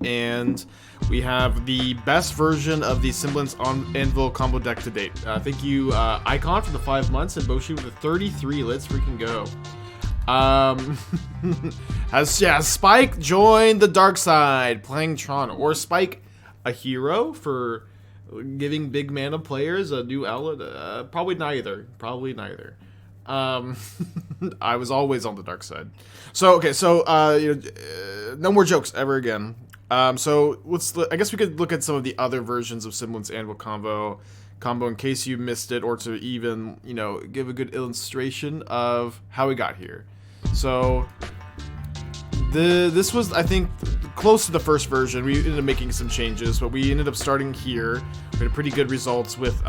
and we have the best version of the Semblance Anvil combo deck to date. Thank you, Icon, for the 5 months, and Boseiju with the 33. Let's freaking go. Has Spike joined the dark side, playing Tron, or Spike a hero for giving big mana players a new outlet? Probably neither. Probably neither. I was always on the dark side. So okay, so no more jokes ever again. So I guess we could look at some of the other versions of Semblance Anvil combo in case you missed it, or to even give a good illustration of how we got here. So this was, I think, close to the first version. We ended up making some changes, but we ended up starting here. We had pretty good results with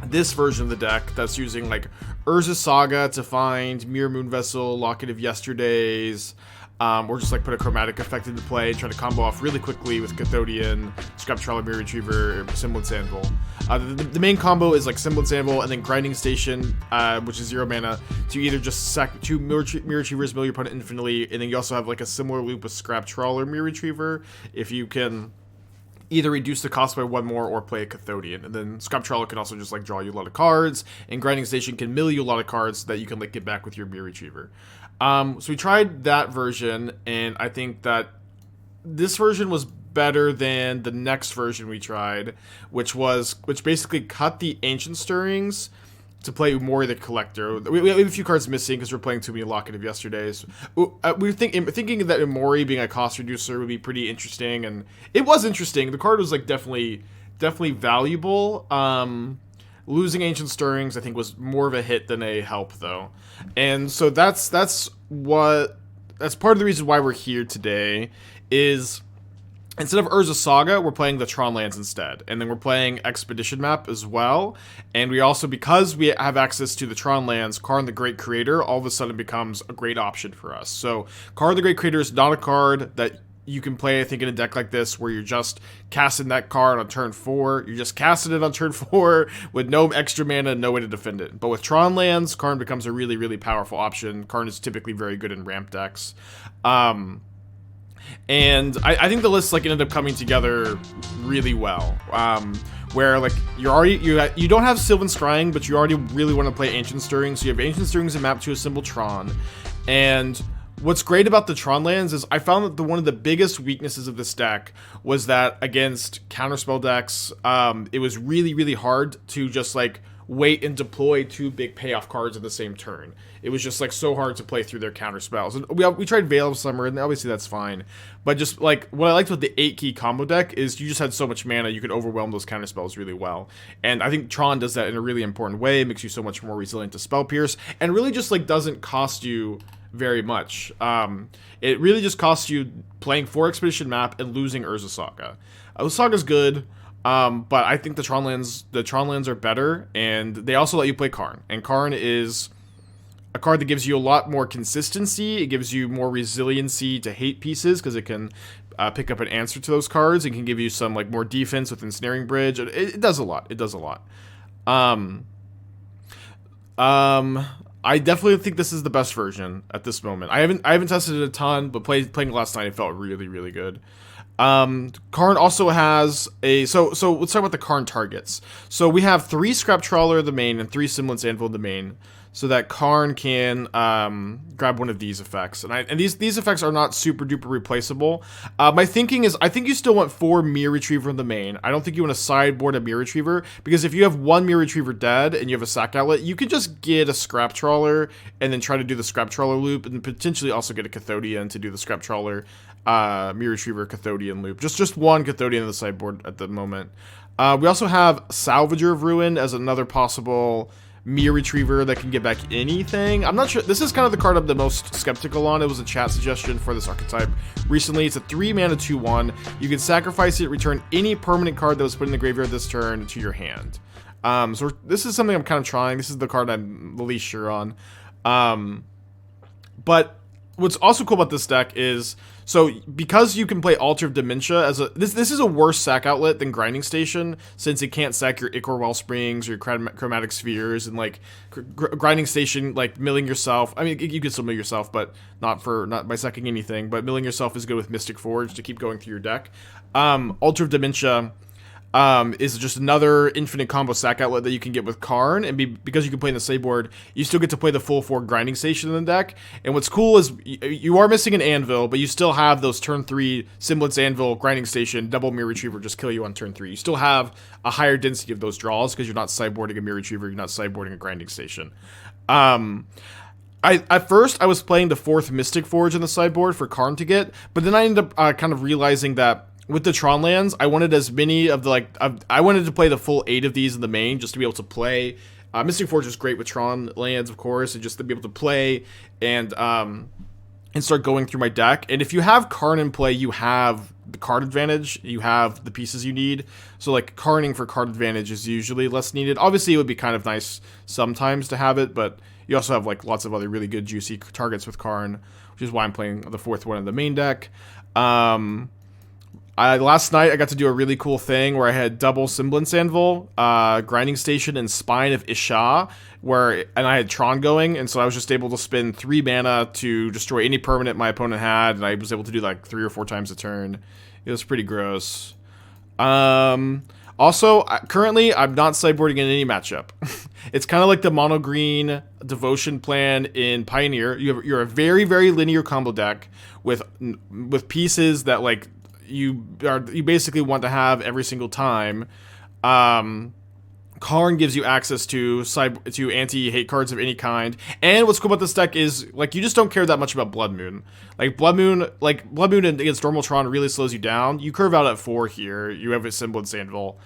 this version of the deck that's using like Urza Saga to find Myr Moonvessel, Locket of Yesterdays, or just like put a chromatic effect into play and try to combo off really quickly with Cathodion, Scrap Trawler, Myr Retriever, Semblance Anvil. The main combo is like Semblance Anvil and then Grinding Station, which is 0 mana, to either just sack 2 Myr Retrievers, mill your opponent infinitely, and then you also have like a similar loop with Scrap Trawler, Myr Retriever, if you can either reduce the cost by 1 more or play a Cathodion. And then Scrap Trawler can also just like draw you a lot of cards, and Grinding Station can mill you a lot of cards that you can like get back with your Myr Retriever. So we tried that version, and I think that this version was better than the next version we tried, which basically cut the Ancient Stirrings to play Umori the Collector. We have a few cards missing because we're playing too many Locket of Yesterdays. We were thinking that Umori being a cost reducer would be pretty interesting, and it was interesting. The card was like definitely valuable. Losing Ancient Stirrings, I think, was more of a hit than a help, though. And so that's part of the reason why we're here today, is instead of Urza Saga, we're playing the Tron lands instead. And then we're playing Expedition Map as well. And we also, because we have access to the Tron lands, Karn the Great Creator all of a sudden becomes a great option for us. So Karn the Great Creator is not a card that you can play, I think, in a deck like this where you're just casting that card on turn 4. You're just casting it on turn 4 with no extra mana and no way to defend it. But with Tron lands, Karn becomes a really, really powerful option. Karn is typically very good in ramp decks. And I think the list like ended up coming together really well. Where like you don't have Sylvan Scrying, but you already really want to play Ancient Stirrings. So you have Ancient Stirrings and map to assemble Tron. And what's great about the Tron lands is I found that one of the biggest weaknesses of this deck was that against counterspell decks, it was really, really hard to just like wait and deploy 2 big payoff cards at the same turn. It was just like so hard to play through their counterspells. And we tried Veil of Summer, and obviously that's fine. But just like what I liked with the 8-key combo deck is you just had so much mana, you could overwhelm those counterspells really well. And I think Tron does that in a really important way. It makes you so much more resilient to Spell Pierce, and really just like doesn't cost you very much. It really just costs you playing 4 Expedition Map and losing Urza Saga. Urza Saga's good, but I think the Tron lands are better, and they also let you play Karn. And Karn is a card that gives you a lot more consistency. It gives you more resiliency to hate pieces because it can pick up an answer to those cards. It can give you some like more defense with Ensnaring Bridge. It does a lot. It does a lot. I definitely think this is the best version at this moment. I haven't tested it a ton, but playing last night, it felt really, really good. Karn also has so let's talk about the Karn targets. So we have 3 Scrap Trawler in the main and 3 Semblance Anvil in the main, so that Karn can grab one of these effects. And these effects are not super duper replaceable. My thinking is I think you still want 4 Myr Retriever in the main. I don't think you want to sideboard a Myr Retriever, because if you have 1 Myr Retriever dead and you have a sack outlet, you could just get a Scrap Trawler and then try to do the Scrap Trawler loop, and potentially also get a Cathodion to do the Scrap Trawler Myr Retriever Cathodion loop. Just 1 Cathodion in the sideboard at the moment. We also have Salvager of Ruin as another possible Myr Retriever that can get back anything. I'm not sure. This is kind of the card I'm the most skeptical on. It was a chat suggestion for this archetype recently. It's a 3 mana 2/1. You can sacrifice it, return any permanent card that was put in the graveyard this turn to your hand. So this is something I'm kind of trying. This is the card I'm the least sure on. But what's also cool about this deck is, so because you can play Altar of Dementia as a, this is a worse sack outlet than Grinding Station, since it can't sack your Ichor Wellsprings or your Chromatic Spheres, and like Grinding Station, like milling yourself. I mean, you can still mill yourself, but not by sacking anything. But milling yourself is good with Mystic Forge to keep going through your deck. Altar of Dementia is just another infinite combo sack outlet that you can get with Karn, and because you can play in the sideboard, you still get to play the full 4 Grinding Station in the deck. And what's cool is you are missing an Anvil, but you still have those turn 3 Semblance Anvil, Grinding Station, double Myr Retriever just kill you on turn 3. You still have a higher density of those draws because you're not sideboarding a Myr Retriever, you're not sideboarding a Grinding Station. At first, I was playing the 4th Mystic Forge in the sideboard for Karn to get, but then I ended up kind of realizing that with the Tron lands, I wanted as many of the, I wanted to play the full 8 of these in the main just to be able to play. Mystic Forge is great with Tron lands, of course, and just to be able to play and start going through my deck. And if you have Karn in play, you have the card advantage, you have the pieces you need. So like Karning for card advantage is usually less needed. Obviously, it would be kind of nice sometimes to have it, but you also have like lots of other really good juicy targets with Karn, which is why I'm playing the 4th one in the main deck. Last night I got to do a really cool thing where I had double Semblance Anvil, Grinding Station, and Spine of Ish Sah, and I had Tron going, and so I was just able to spend 3 mana to destroy any permanent my opponent had, and I was able to do like 3 or 4 times a turn. It was pretty gross. Also, currently I'm not sideboarding in any matchup. It's kind of like the mono green Devotion plan in Pioneer. You're a very, very linear combo deck with pieces that like you basically want to have every single time. Karn gives you access to anti-hate cards of any kind. And what's cool about this deck is like you just don't care that much about Blood Moon. Blood Moon against normal Tron really slows you down. You curve out at 4 here. You have a Semblance Anvil.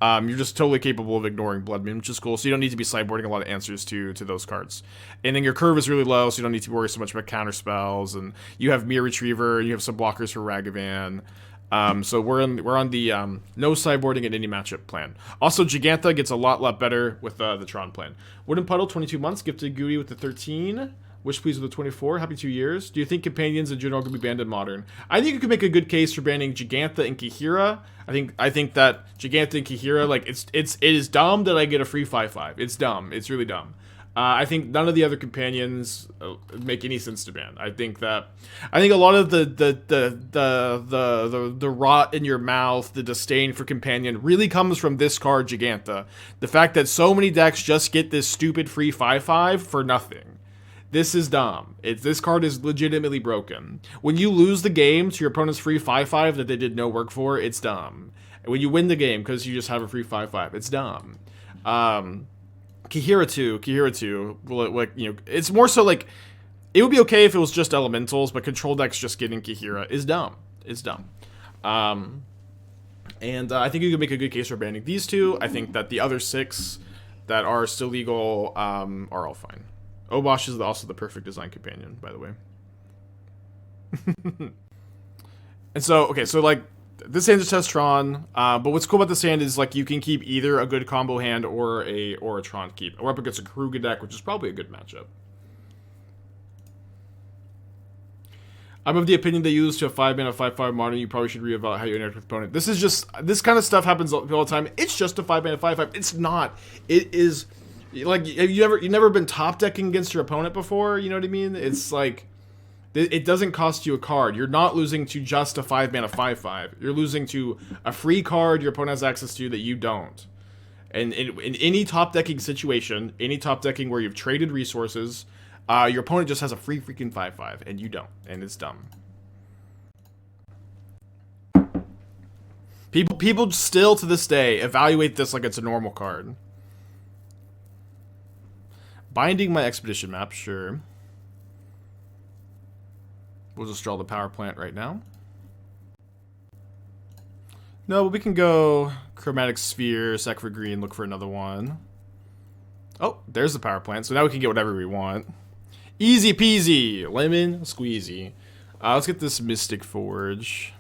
You're just totally capable of ignoring Blood Moon, which is cool. So you don't need to be sideboarding a lot of answers to those cards. And then your curve is really low, so you don't need to worry so much about counter spells. And you have Myr Retriever. You have some blockers for Ragavan. So we're on the no sideboarding in any matchup plan. Also, Jegantha gets a lot better with the Tron plan. Wooden Puddle, 22 months, gifted Goody with the 13. Wish Please with the 24. Happy 2 years. Do you think companions in general could be banned in Modern? I think you could make a good case for banning Jegantha and Kihira. I think that Jegantha and Kihira, like it is dumb that I get a free 5/5. It's dumb. It's really dumb. I think none of the other companions make any sense to ban. I think a lot of the rot in your mouth, the disdain for companion, really comes from this card, Jegantha. The fact that so many decks just get this stupid free 5/5 for nothing. This is dumb. This card is legitimately broken. When you lose the game to your opponent's free 5/5 that they did no work for, it's dumb. And when you win the game because you just have a free 5/5, it's dumb. Kihira 2, like, you know, it's more so like, it would be okay if it was just elementals, but control decks just getting Kihira is dumb. It's dumb. And I think you could make a good case for banning these 2. I think that the other 6 that are still legal are all fine. Obosh is also the perfect design companion, by the way. And so, okay, so like, this hand just has Tron, but what's cool about this hand is like you can keep either a good combo hand or a Tron keep. We're up against a Kruger deck, which is probably a good matchup. I'm of the opinion that you lose to a 5-mana 5/5 modern, you probably should reevaluate how you interact with opponent. This kind of stuff happens all the time. It's just a 5-mana 5/5. It's not. It is like you've never been top decking against your opponent before. You know what I mean? It's like, it doesn't cost you a card. You're not losing to just a 5-mana 5/5. You're losing to a free card your opponent has access to that you don't. And in any top decking situation, any top decking where you've traded resources, your opponent just has a free freaking 5/5 and you don't, and it's dumb. People still to this day evaluate this like it's a normal card. Binding my expedition map, sure. We'll just draw the power plant right now. No, but we can go Chromatic Sphere, sack for green, look for another one. Oh, there's the power plant. So now we can get whatever we want. Easy peasy, lemon squeezy. Let's get this Mystic Forge.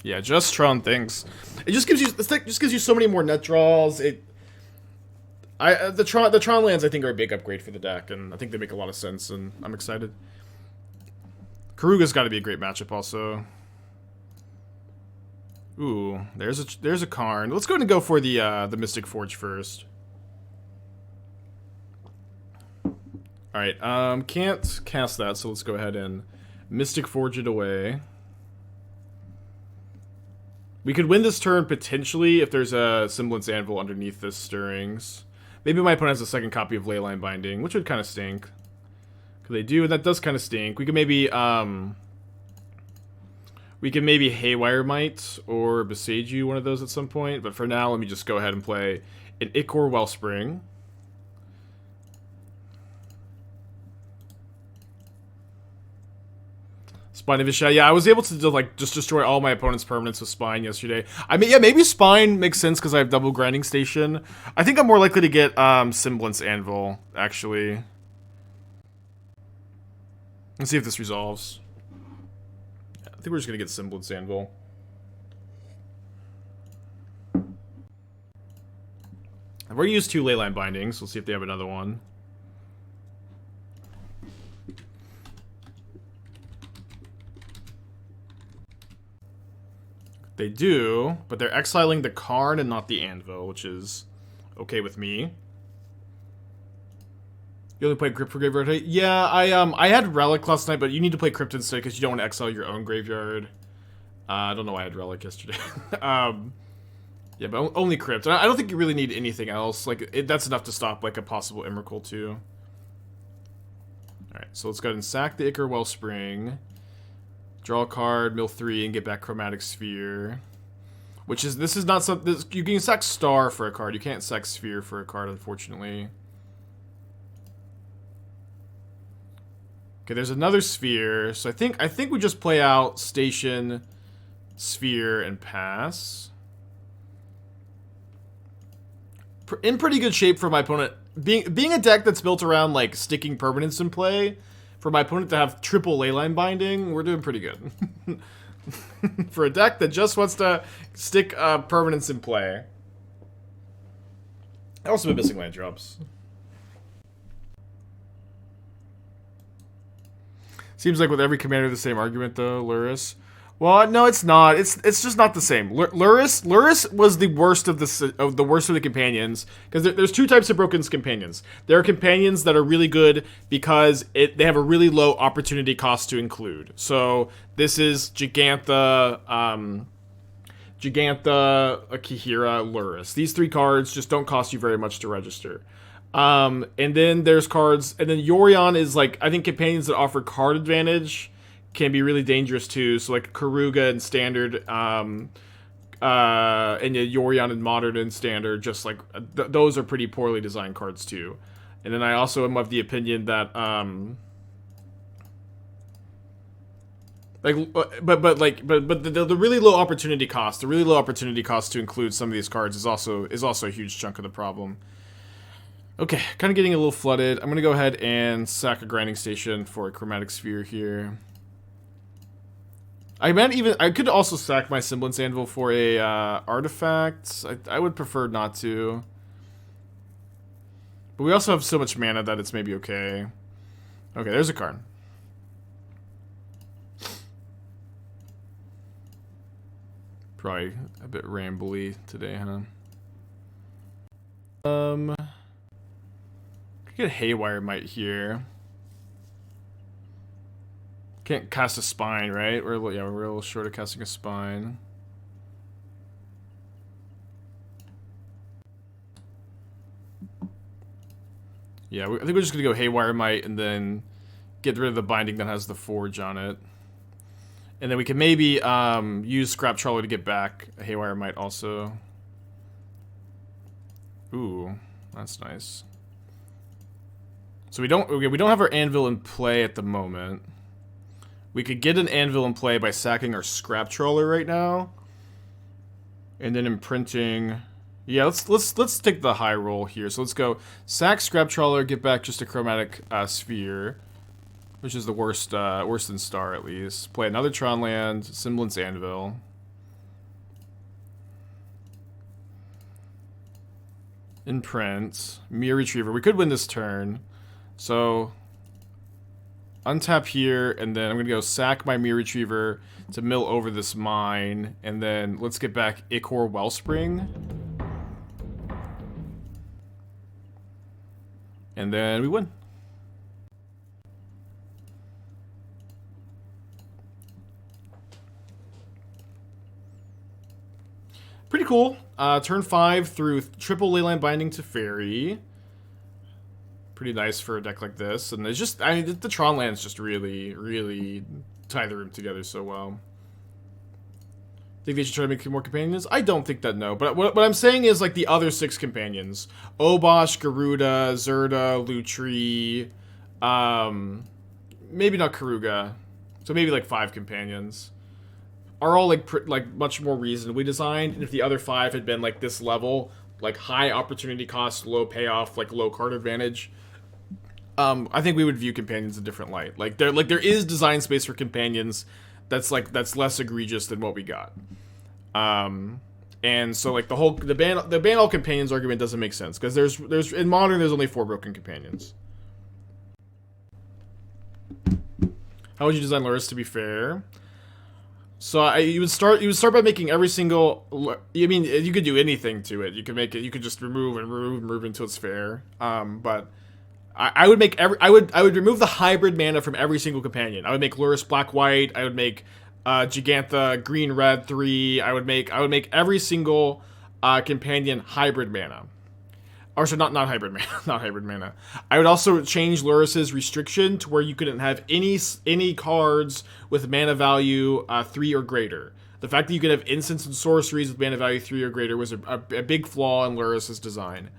Yeah, just Tron things. It just gives you, this deck just gives you so many more net draws. The Tron lands I think are a big upgrade for the deck, and I think they make a lot of sense, and I'm excited. Karuga's got to be a great matchup also. Ooh, there's a Karn. Let's go ahead and go for the Mystic Forge first. All right, can't cast that, so let's go ahead and Mystic Forge it away. We could win this turn potentially if there's a Semblance Anvil underneath this Stirrings. Maybe my opponent has a second copy of Leyline Binding, which would kind of stink. Cause they do, and that does kind of stink. We could maybe Haywire Mite or Boseiju, one of those at some point. But for now, let me just go ahead and play an Ichor Wellspring. Spine of Ish Sah. Yeah, I was able to like just destroy all my opponent's permanents with Spine yesterday. I mean, yeah, maybe Spine makes sense because I have double grinding station. I think I'm more likely to get Semblance Anvil, actually. Let's see if this resolves. Yeah, I think we're just gonna get Semblance Anvil. I've already used 2 Leyline Bindings. We'll see if they have another one. They do, but they're exiling the Karn and not the Anvil, which is okay with me. You only played Crypt for Graveyard? Yeah, I had Relic last night, but you need to play Crypt instead because you don't want to exile your own graveyard. I don't know why I had Relic yesterday. Yeah, but only Crypt. I don't think you really need anything else. Like, that's enough to stop, like, a possible Emrakul, too. Alright, so let's go ahead and sack the Ichor Wellspring. Draw a card, mill 3, and get back Chromatic Sphere. Which is, this is not something, you can sack Star for a card. You can't sack Sphere for a card, unfortunately. Okay, there's another Sphere. So I think we just play out Station, Sphere, and pass. In pretty good shape for my opponent. Being a deck that's built around, like, sticking permanents in play, for my opponent to have triple Leyline Binding, we're doing pretty good. For a deck that just wants to stick permanents in play. I also been missing land drops. Seems like with every commander the same argument though, Luris. Well, no, it's not. It's just not the same. Luris was the worst of the companions because there's 2 types of broken companions. There are companions that are really good because they have a really low opportunity cost to include. So this is Jegantha, Akihira, Luris. These 3 cards just don't cost you very much to register. And then there's cards, and then Yorion is like, I think companions that offer card advantage can be really dangerous too. So like Karuga and Standard, and Yorion and Modern and Standard, just like those are pretty poorly designed cards too. And then I also am of the opinion that the really low opportunity cost, to include some of these cards is also a huge chunk of the problem. Okay, kind of getting a little flooded. I'm gonna go ahead and sack a grinding station for a Chromatic Sphere here. I could also sack my Semblance Anvil for a artifact. I would prefer not to. But we also have so much mana that it's maybe okay. Okay, there's a Karn. Probably a bit rambly today, huh? Could get a Haywire Mite here. Can't cast a Spine, right? We're a little short of casting a Spine. Yeah, I think we're just gonna go Haywire Mite and then get rid of the binding that has the Forge on it. And then we can maybe use Scrap Trawler to get back a Haywire Mite also. Ooh, that's nice. So we don't have our Anvil in play at the moment. We could get an Anvil in play by sacking our Scrap Trawler right now, and then imprinting. Yeah, let's take the high roll here. So let's go sack Scrap Trawler, get back just a Chromatic Sphere, which is the worst than Star at least. Play another Tron land, Semblance Anvil. Imprint. Myr Retriever. We could win this turn. So, untap here, and then I'm going to go sack my Myr Retriever to mill over this mine. And then let's get back Ichor Wellspring. And then we win. Pretty cool. Turn 5 through triple Leyline Binding to Fairy. Pretty nice for a deck like this. And it's just, I mean, the Tron lands just really, really tie the room together so well. Think they should try to make more companions? I don't think that, no. But what I'm saying is, like, the other 6 companions. Obosh, Garuda, Zerda, Lutri, maybe not Karuga. So maybe, like, 5 companions. Are all, like, much more reasonably designed. And if the other 5 had been, like, this level, like, high opportunity cost, low payoff, like, low card advantage, I think we would view companions in a different light. Like, there is design space for companions that's less egregious than what we got. And so like the ban all companions argument doesn't make sense because there's in Modern there's only 4 broken companions. How would you design Lurrus to be fair? So you would start by making every single. I mean, you could do anything to it. You could make it. You could just remove until it's fair. But I would make I would remove the hybrid mana from every single companion. I would make Lurrus black white. I would make Jegantha green red 3. I would make every single companion hybrid mana. Or so not hybrid mana, not hybrid mana. I would also change Lurrus's restriction to where you couldn't have any cards with mana value 3 or greater. The fact that you could have instants and sorceries with mana value 3 or greater was a big flaw in Lurrus's design.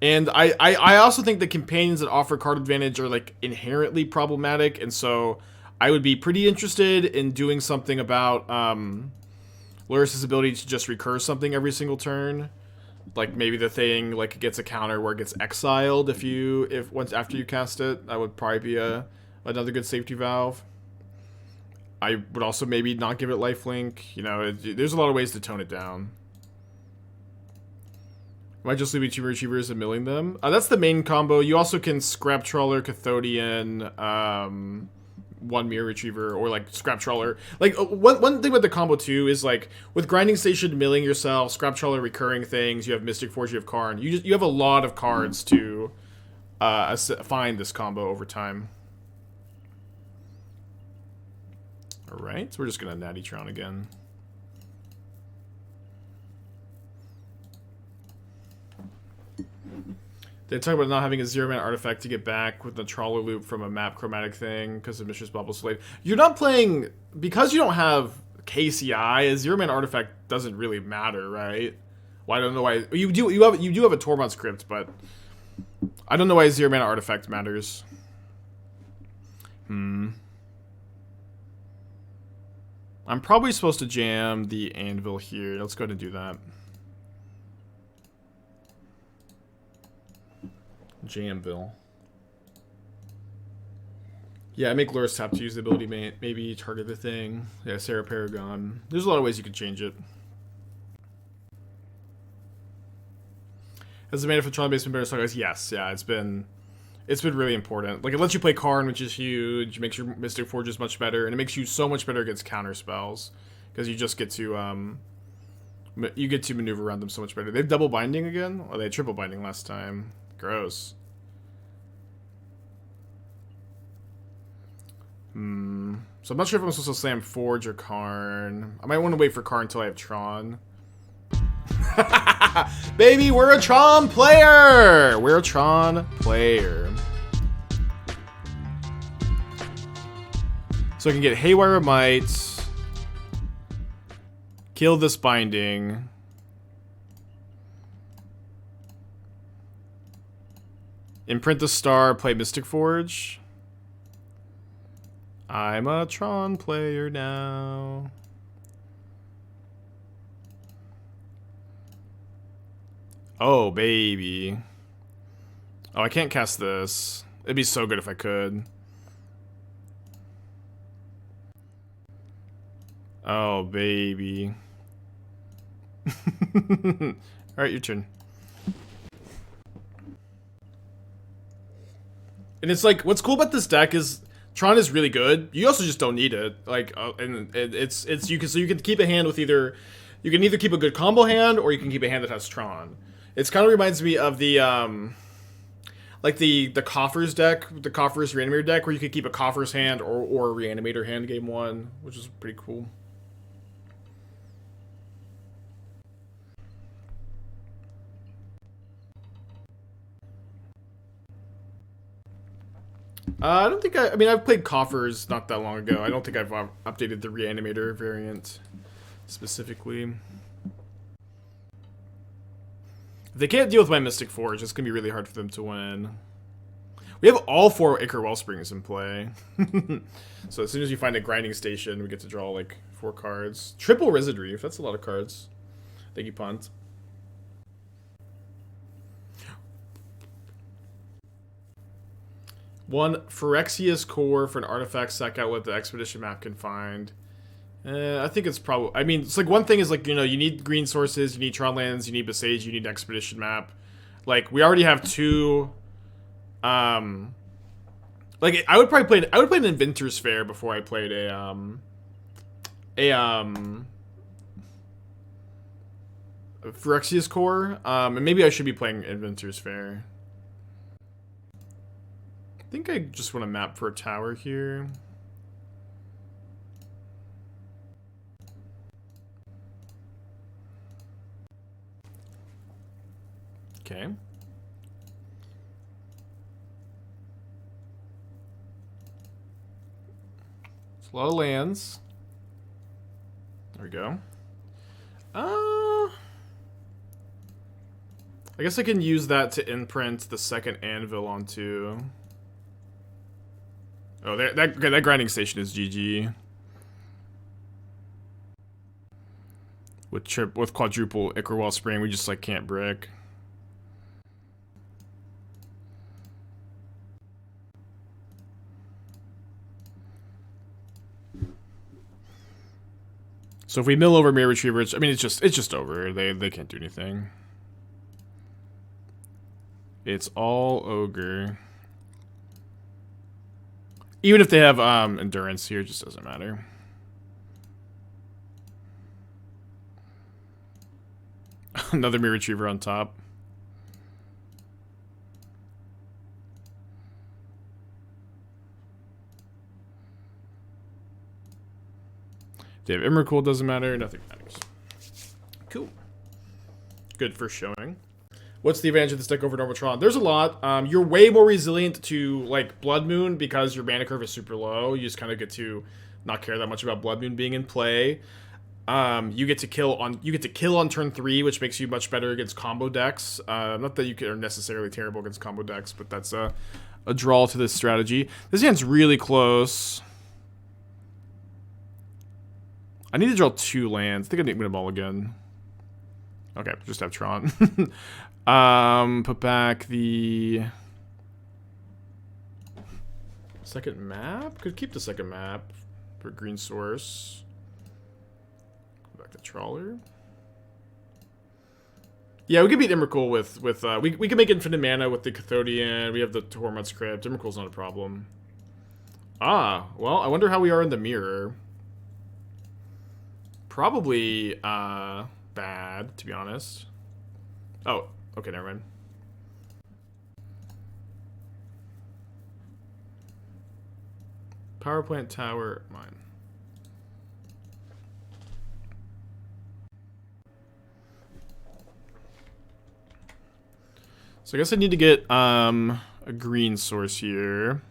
And I also think that companions that offer card advantage are like inherently problematic, and so I would be pretty interested in doing something about Lurrus's ability to just recur something every single turn. Like maybe the thing like gets a counter where it gets exiled once after you cast it. That would probably be another good safety valve. I would also maybe not give it lifelink. You know, there's a lot of ways to tone it down. Might just leave 2 Retrievers and milling them. That's the main combo. You also can Scrap Trawler, Cathodion, 1 Myr Retriever, or like Scrap Trawler. Like one thing with the combo too is like with Grinding Station, milling yourself, Scrap Trawler, recurring things. You have Mystic Forge, you have Karn. You have a lot of cards to find this combo over time. All right, so we're just gonna Natty Tron again. They talk about not having a 0-mana artifact to get back with the Trawler loop from a map chromatic thing because of Mistress Bubble Slave. You're not playing because you don't have KCI. A 0-mana artifact doesn't really matter, right? Well, I don't know why you do. You have a Tormod script, but I don't know why a 0-mana artifact matters. I'm probably supposed to jam the Anvil here. Let's go ahead and do that. Jamville. Yeah, I make Lurrus tap to use the ability, maybe target the thing. Yeah, Sarah Paragon. There's a lot of ways you could change it. Has the mana for Tron base been better so guys? Yes, yeah, it's been really important. Like it lets you play Karn, which is huge. It makes your Mystic Forges much better, and it makes you so much better against counter spells because you just get to maneuver around them so much better. They have double binding again? Or they had triple binding last time. Gross. So I'm not sure if I'm supposed to slam Forge or Karn. I might want to wait for Karn until I have Tron. Baby, we're a Tron player! We're a Tron player. So I can get Haywire Mite. Kill this binding. Imprint the Star, play Mystic Forge. I'm a Tron player now. Oh, baby. Oh, I can't cast this. It'd be so good if I could. Oh, baby. Alright, your turn. And it's like, what's cool about this deck is Tron is really good. You also just don't need it. Like, and it's you can keep a hand with either, you can either keep a good combo hand or you can keep a hand that has Tron. It's kind of reminds me of the like the Coffers deck, the Coffers Reanimator deck, where you could keep a Coffers hand or a Reanimator hand game one, which is pretty cool. I don't think I mean, I've played Coffers not that long ago. I don't think I've updated the Reanimator variant specifically. If they can't deal with my Mystic Forge, it's going to be really hard for them to win. We have all 4 Ichor Wellsprings in play. So as soon as you find a grinding station, we get to draw like 4 cards. Triple Residreef, that's a lot of cards. Thank you, Punt. One Phyrexia's Core for an artifact sack out what the expedition map can find. I think it's probably... I mean, it's like one thing is like, you know, you need green sources, you need Tron lands, you need Boseiju, you need expedition map. Like, we already have 2... like, I would play an Inventors Fair before I played Phyrexia's Core. And maybe I should be playing Inventors Fair. I think I just want to map for a tower here. Okay. It's a lot of lands. There we go. I guess I can use that to imprint the second anvil onto... Oh, that grinding station is GG. With quadruple Ichor Wellspring, we just like can't brick. So if we mill over Myr Retriever, I mean it's just over. They can't do anything. It's all ogre. Even if they have endurance here, it just doesn't matter. Another Myr Retriever on top. If they have Emrakul, doesn't matter. Nothing matters. Cool. Good for showing. What's the advantage of this deck over normal Tron? There's a lot. You're way more resilient to like Blood Moon because your mana curve is super low. You just kind of get to not care that much about Blood Moon being in play. You get to kill on turn 3, which makes you much better against combo decks. Not that you are necessarily terrible against combo decks, but that's a draw to this strategy. This hand's really close. I need to draw 2 lands. I think I need to win them all again. Okay, just have Tron. Put back the second map. Could keep the second map for green source. Go back to Trawler. Yeah, we could beat Emrakul with we can make infinite mana with the Cathodion. We have the Tormod Crypt. Emrakul's not a problem. Ah, well, I wonder how we are in the mirror. Probably bad, to be honest. Oh, okay, never mind. Power plant tower, mine. So I guess I need to get a green source here.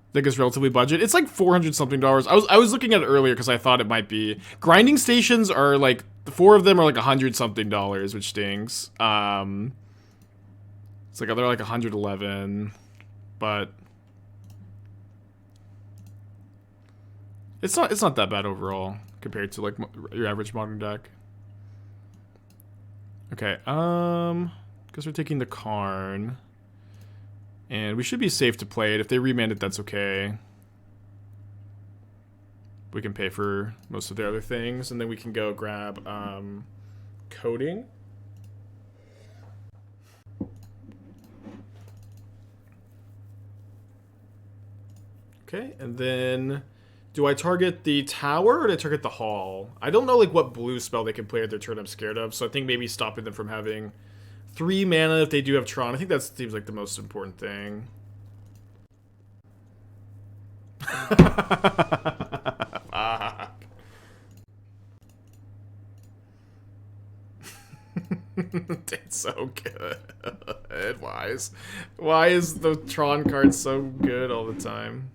I think it's relatively budget. It's like $400 something. I was looking at it earlier because I thought it might be. Grinding stations are like, the 4 of them are like $100 something, which stings. It's like they're like 111, but it's not that bad overall compared to like your average modern deck. Okay, because we're taking the Karn. And we should be safe to play it. If they remand it, that's okay. We can pay for most of the other things, and then we can go grab coating. Okay, and then do I target the tower or do I target the hall? I don't know like what blue spell they can play at their turn I'm scared of, so I think maybe stopping them from having 3 mana if they do have Tron. I think that seems like the most important thing. It's so good. Why is the Tron card so good all the time?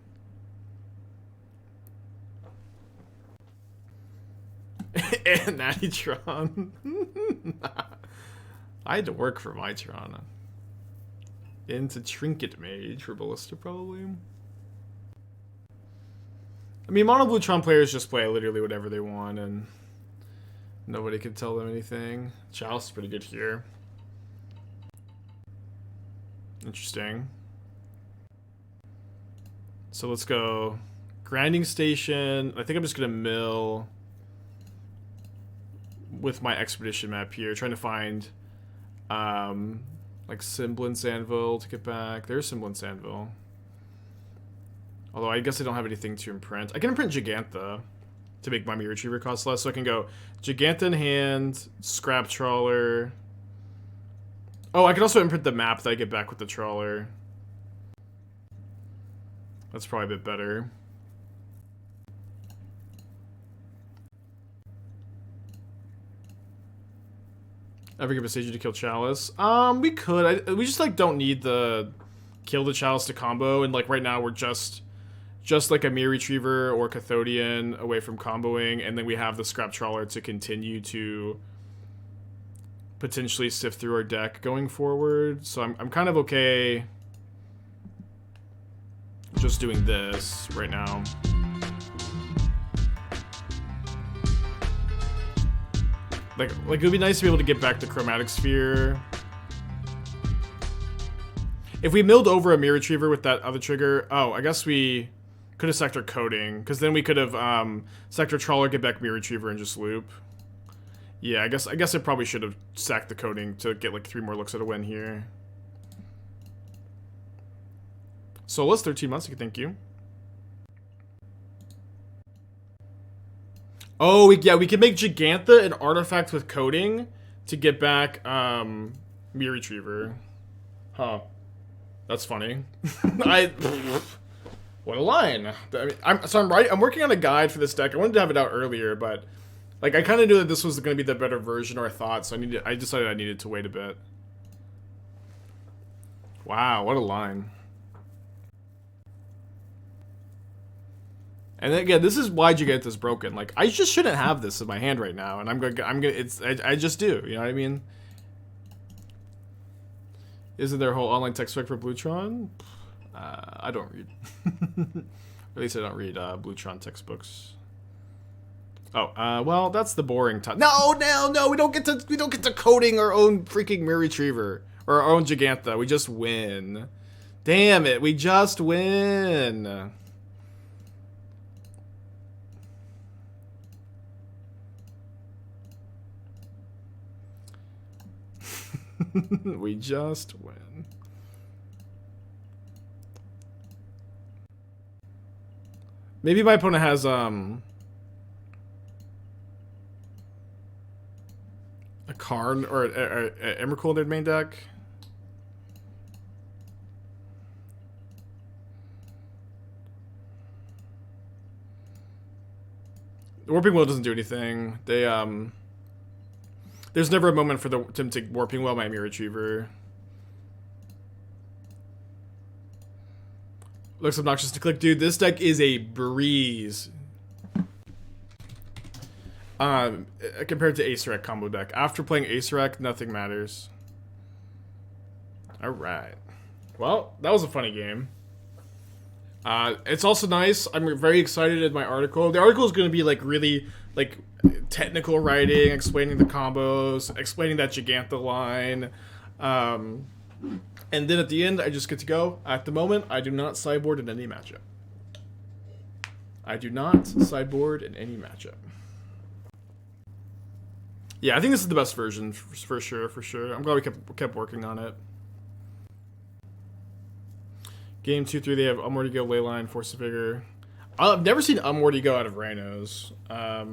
And Natty Tron. I had to work for my Tron. Into Trinket Mage for Ballista, probably. I mean, Mono Blue Tron players just play literally whatever they want, and nobody can tell them anything. Chalice is pretty good here. Interesting. So let's go Grinding Station. I think I'm just going to mill with my Expedition map here, trying to find like Semblance Anvil to get back. There's Semblance Anvil. Although I guess I don't have anything to imprint. I can imprint Jegantha to make my Myr Retriever cost less. So I can go Jegantha in hand, Scrap Trawler. Oh, I can also imprint the map that I get back with the Trawler. That's probably a bit better. Ever give Boseiju to kill Chalice? We could. We just like don't need the kill the Chalice to combo, and like right now we're just like a Myr Retriever or Cathodion away from comboing, and then we have the Scrap Trawler to continue to potentially sift through our deck going forward. So I'm kind of okay just doing this right now. Like it would be nice to be able to get back the Chromatic Sphere. If we milled over a Myr Retriever with that other trigger, oh, I guess we could have Sector Coating, because then we could have Sector Trawler, get back Myr Retriever, and just loop. Yeah, I guess I probably should have sacked the Coating to get like 3 more looks at a win here. Solus, 13 months, thank you. Oh, yeah, we can make Jegantha an artifact with Coating to get back Myr Retriever. Huh. That's funny. What a line. I mean, I'm working on a guide for this deck. I wanted to have it out earlier, but like I kind of knew that this was going to be the better version, or I thought, so I decided I needed to wait a bit. Wow, what a line. And again, this is why Jegantha's broken. Like, I just shouldn't have this in my hand right now, and I just do. You know what I mean? Isn't there a whole online textbook for Bluetron? I don't read. At least I don't read Bluetron textbooks. Oh, well, that's the boring time. No, we don't get to coding our own freaking Myr Retriever or our own Jegantha. We just win. Damn it, we just win. We just win. Maybe my opponent has a Karn or a Emrakul in their main deck. The Warping Will doesn't do anything. They there's never a moment for them to Warping Well my Myr Retriever. Looks obnoxious to click, dude. This deck is a breeze. Compared to Acerec combo deck. After playing Acerec, nothing matters. Alright. Well, that was a funny game. It's also nice. I'm very excited in my article. The article is going to be like really like technical writing, explaining the combos, explaining that Jegantha line. And then at the end, I just get to go. At the moment, I do not sideboard in any matchup. I do not sideboard in any matchup. Yeah, I think this is the best version for sure. I'm glad we kept working on it. Game 2-3, they have Umwordigo, Leyline, Force of Vigor. I've never seen Umwordigo out of Rhinos. I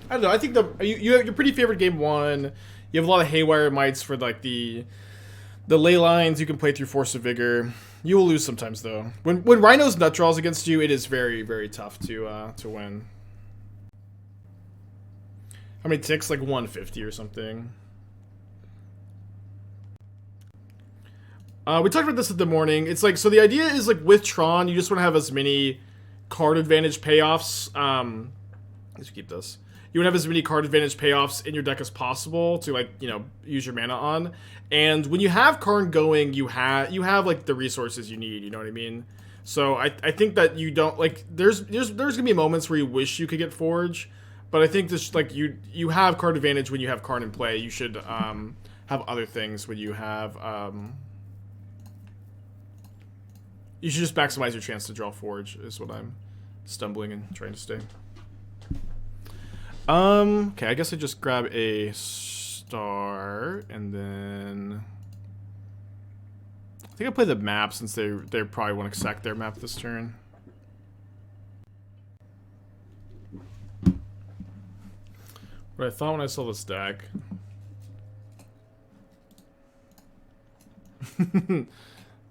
don't know. I think you're pretty favored game 1. You have a lot of Haywire Mites for like the Leylines. You can play through Force of Vigor. You will lose sometimes though. When Rhinos nut draws against you, it is very, very tough to win. How many ticks? Like 150 or something. We talked about this in the morning. It's like, so the idea is like with Tron, you just want to have as many card advantage payoffs. Let's keep this. You want to have as many card advantage payoffs in your deck as possible to like, you know, use your mana on. And when you have Karn going, you have like the resources you need, you know what I mean? So I think that you don't like, there's gonna be moments where you wish you could get Forge, but I think this, like, you have card advantage when you have Karn in play. You should have other things when you have you should just maximize your chance to draw Forge, is what I'm stumbling and trying to say. Okay, I guess I just grab a star, and then I think I play the map since they probably want to sack their map this turn. What I thought when I saw this deck.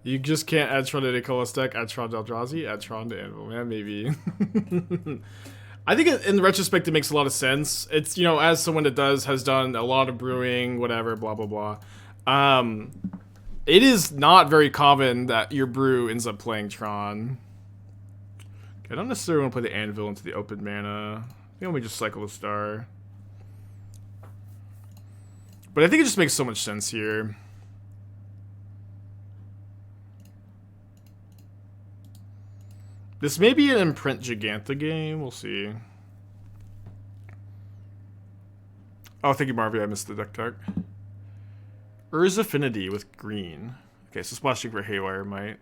You just can't add Tron to Nicolas deck, add Tron to Eldrazi, add Tron to Anvil, man, maybe. I think in retrospect it makes a lot of sense. It's, you know, as someone that has done a lot of brewing, whatever, blah, blah, blah. It is not very common that your brew ends up playing Tron. Okay, I don't necessarily want to play the Anvil into the open mana. I think we just cycle the Star. But I think it just makes so much sense here. This may be an imprint Jegantha game. We'll see. Oh, thank you, Marvy. I missed the deck tag. Urza Affinity with green. Okay, so splashing for Haywire Mite.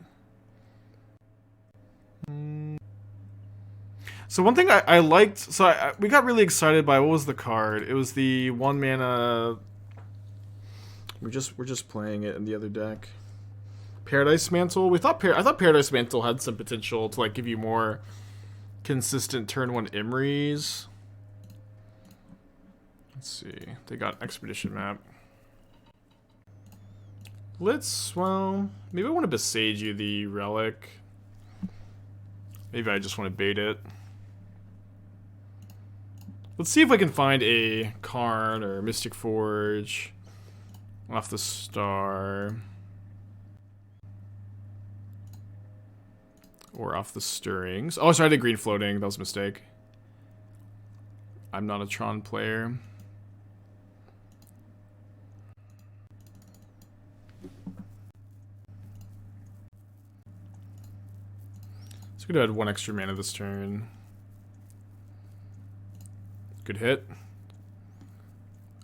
So one thing I liked... So we got really excited by... What was the card? It was the 1 mana... We're just playing it in the other deck. Paradise Mantle. I thought Paradise Mantle had some potential to like give you more consistent turn 1 Imries. Let's see. They got Expedition map. Well, maybe I want to Boseiju the Relic. Maybe I just want to bait it. Let's see if I can find a Karn or Mystic Forge off the Star. Or off the Stirrings. Oh, sorry, I did green floating. That was a mistake. I'm not a Tron player. So we're gonna add 1 extra mana this turn. Good hit.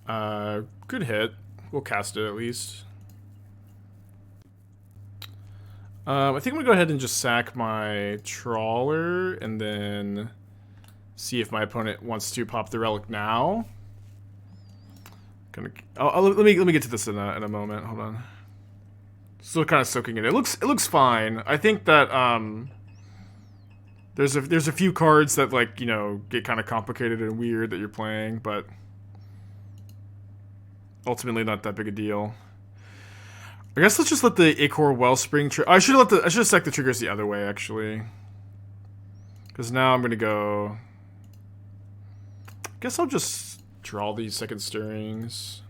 Good hit. We'll cast it at least. I think I'm gonna go ahead and just sack my Trawler and then see if my opponent wants to pop the Relic now. Let me get to this in a moment. Hold on. Still kind of soaking it. It looks fine. I think that there's a few cards that, like, you know, get kind of complicated and weird that you're playing, but ultimately not that big a deal. I guess let's just let the Ichor Wellspring I should have stacked the triggers the other way, actually. Because now I'm gonna go... I guess I'll just draw these second Stirrings.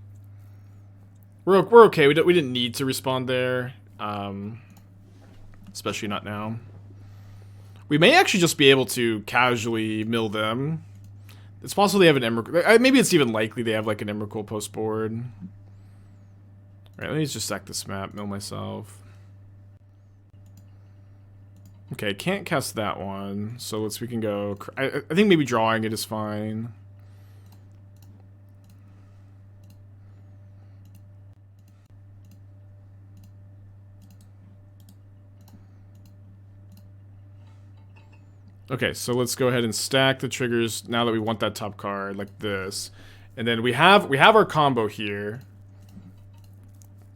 We're okay. We didn't need to respond there. Especially not now. We may actually just be able to casually mill them. It's possible they have an Emrakul. Maybe it's even likely they have like an Emrakul post board. Alright, let me just sack this map, mill myself. Okay, can't cast that one, so we can go... I think maybe drawing it is fine. Okay, so let's go ahead and stack the triggers now that we want that top card like this. And then we have our combo here.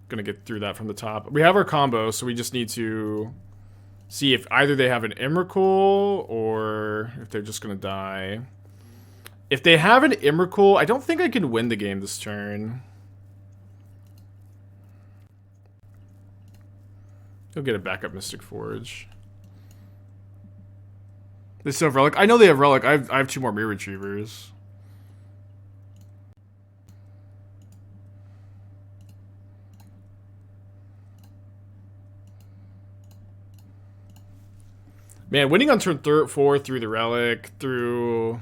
Gonna get through that from the top. We have our combo, so we just need to see if either they have an Emrakul or if they're just gonna die. If they have an Emrakul, I don't think I can win the game this turn. Go get a backup Mystic Forge. They still have Relic. I know they have Relic. I have 2 more Myr Retrievers. Man, winning on turn 4 through the Relic, through...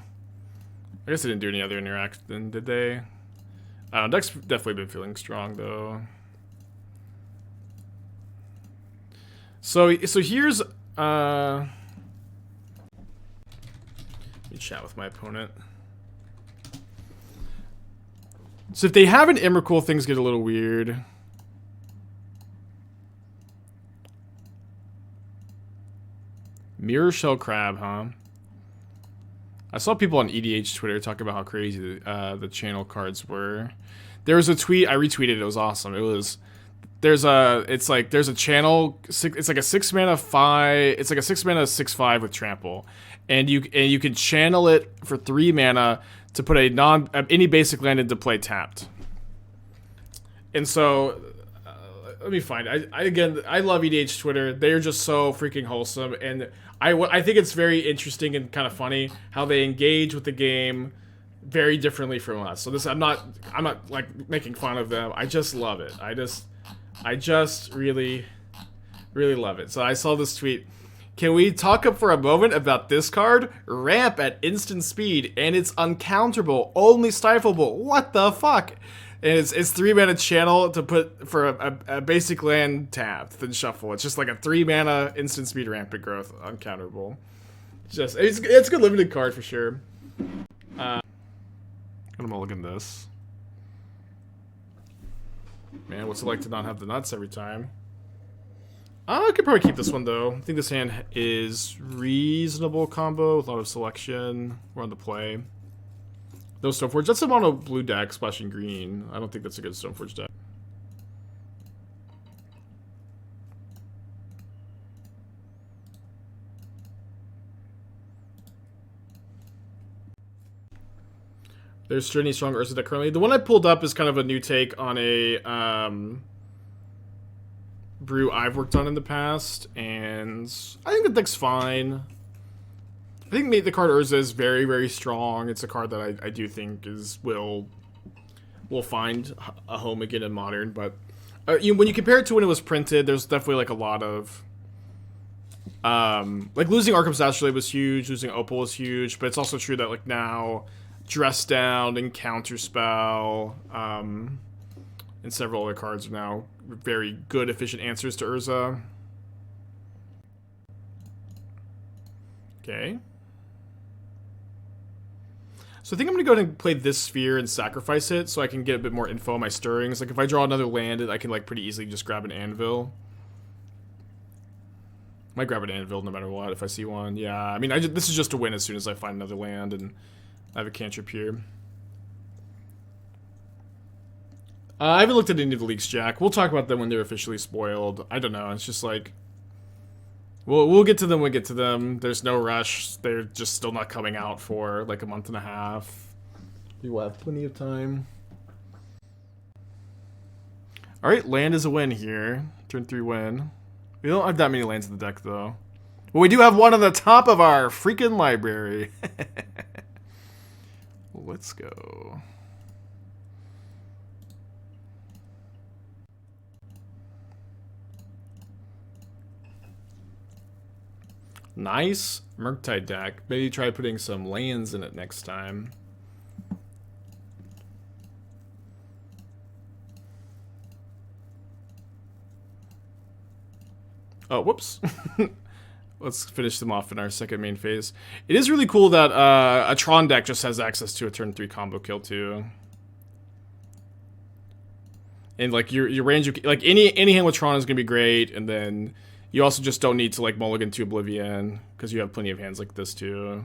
I guess they didn't do any other interaction, did they? Deck's definitely been feeling strong, though. So here's... Let me chat with my opponent. So if they have an Emrakul, things get a little weird. Mirror Shell Crab, huh? I saw people on EDH Twitter talk about how crazy the channel cards were. There was a tweet, I retweeted it, was awesome. It was... There's a channel, it's like a 6 mana 5, it's like a 6 mana 6/5 with trample. And you can channel it for 3 mana to put any basic land into play tapped. And so let me find I love EDH Twitter. They're just so freaking wholesome, and I think it's very interesting and kind of funny how they engage with the game very differently from us. So this I'm not like making fun of them. I just love it. I just really love it. So I saw this tweet. Can we talk up for a moment about this card? Ramp at instant speed, and it's uncounterable, only stifleable. What the fuck? And it's 3 mana channel to put for a basic land tapped, then shuffle. It's just like a 3 mana instant speed rampant growth, uncounterable. It's a good limited card for sure. I'm gonna mulligan this. Man, what's it like to not have the nuts every time? I could probably keep this one, though. I think this hand is reasonable combo with a lot of selection. We're on the play. No Stoneforge. That's a mono blue deck, splashing green. I don't think that's a good Stoneforge deck. There's any strong Urza deck currently. The one I pulled up is kind of a new take on a brew I've worked on in the past, and I think the deck's fine. I think the card Urza is very, very strong. It's a card that I do think will find a home again in Modern, but when you compare it to when it was printed, there's definitely like a lot of like losing Arkham's Astrolabe was huge, losing Opal was huge, but it's also true that like now Dress Down and Counterspell and several other cards are now very good, efficient answers to Urza. Okay. So I think I'm going to go ahead and play this sphere and sacrifice it so I can get a bit more info on my stirrings. Like if I draw another land, I can like pretty easily just grab an anvil. Might grab an anvil no matter what if I see one. Yeah, I mean, this is just a win as soon as I find another land and I have a cantrip here. I haven't looked at any of the leaks, Jack. We'll talk about them when they're officially spoiled. I don't know. It's just like... We'll get to them when we get to them. There's no rush. They're just still not coming out for like a month and a half. We will have plenty of time. Alright, land is a win here. Turn 3 win. We don't have that many lands in the deck, though. But we do have one on the top of our freaking library. Let's go. Nice Murktide deck. Maybe try putting some lands in it next time. Oh, whoops. Let's finish them off in our second main phase. It is really cool that a Tron deck just has access to a turn 3 combo kill too. And like your range, like any hand with Tron is gonna be great, and then You also just don't need to like mulligan to Oblivion, because you have plenty of hands like this too.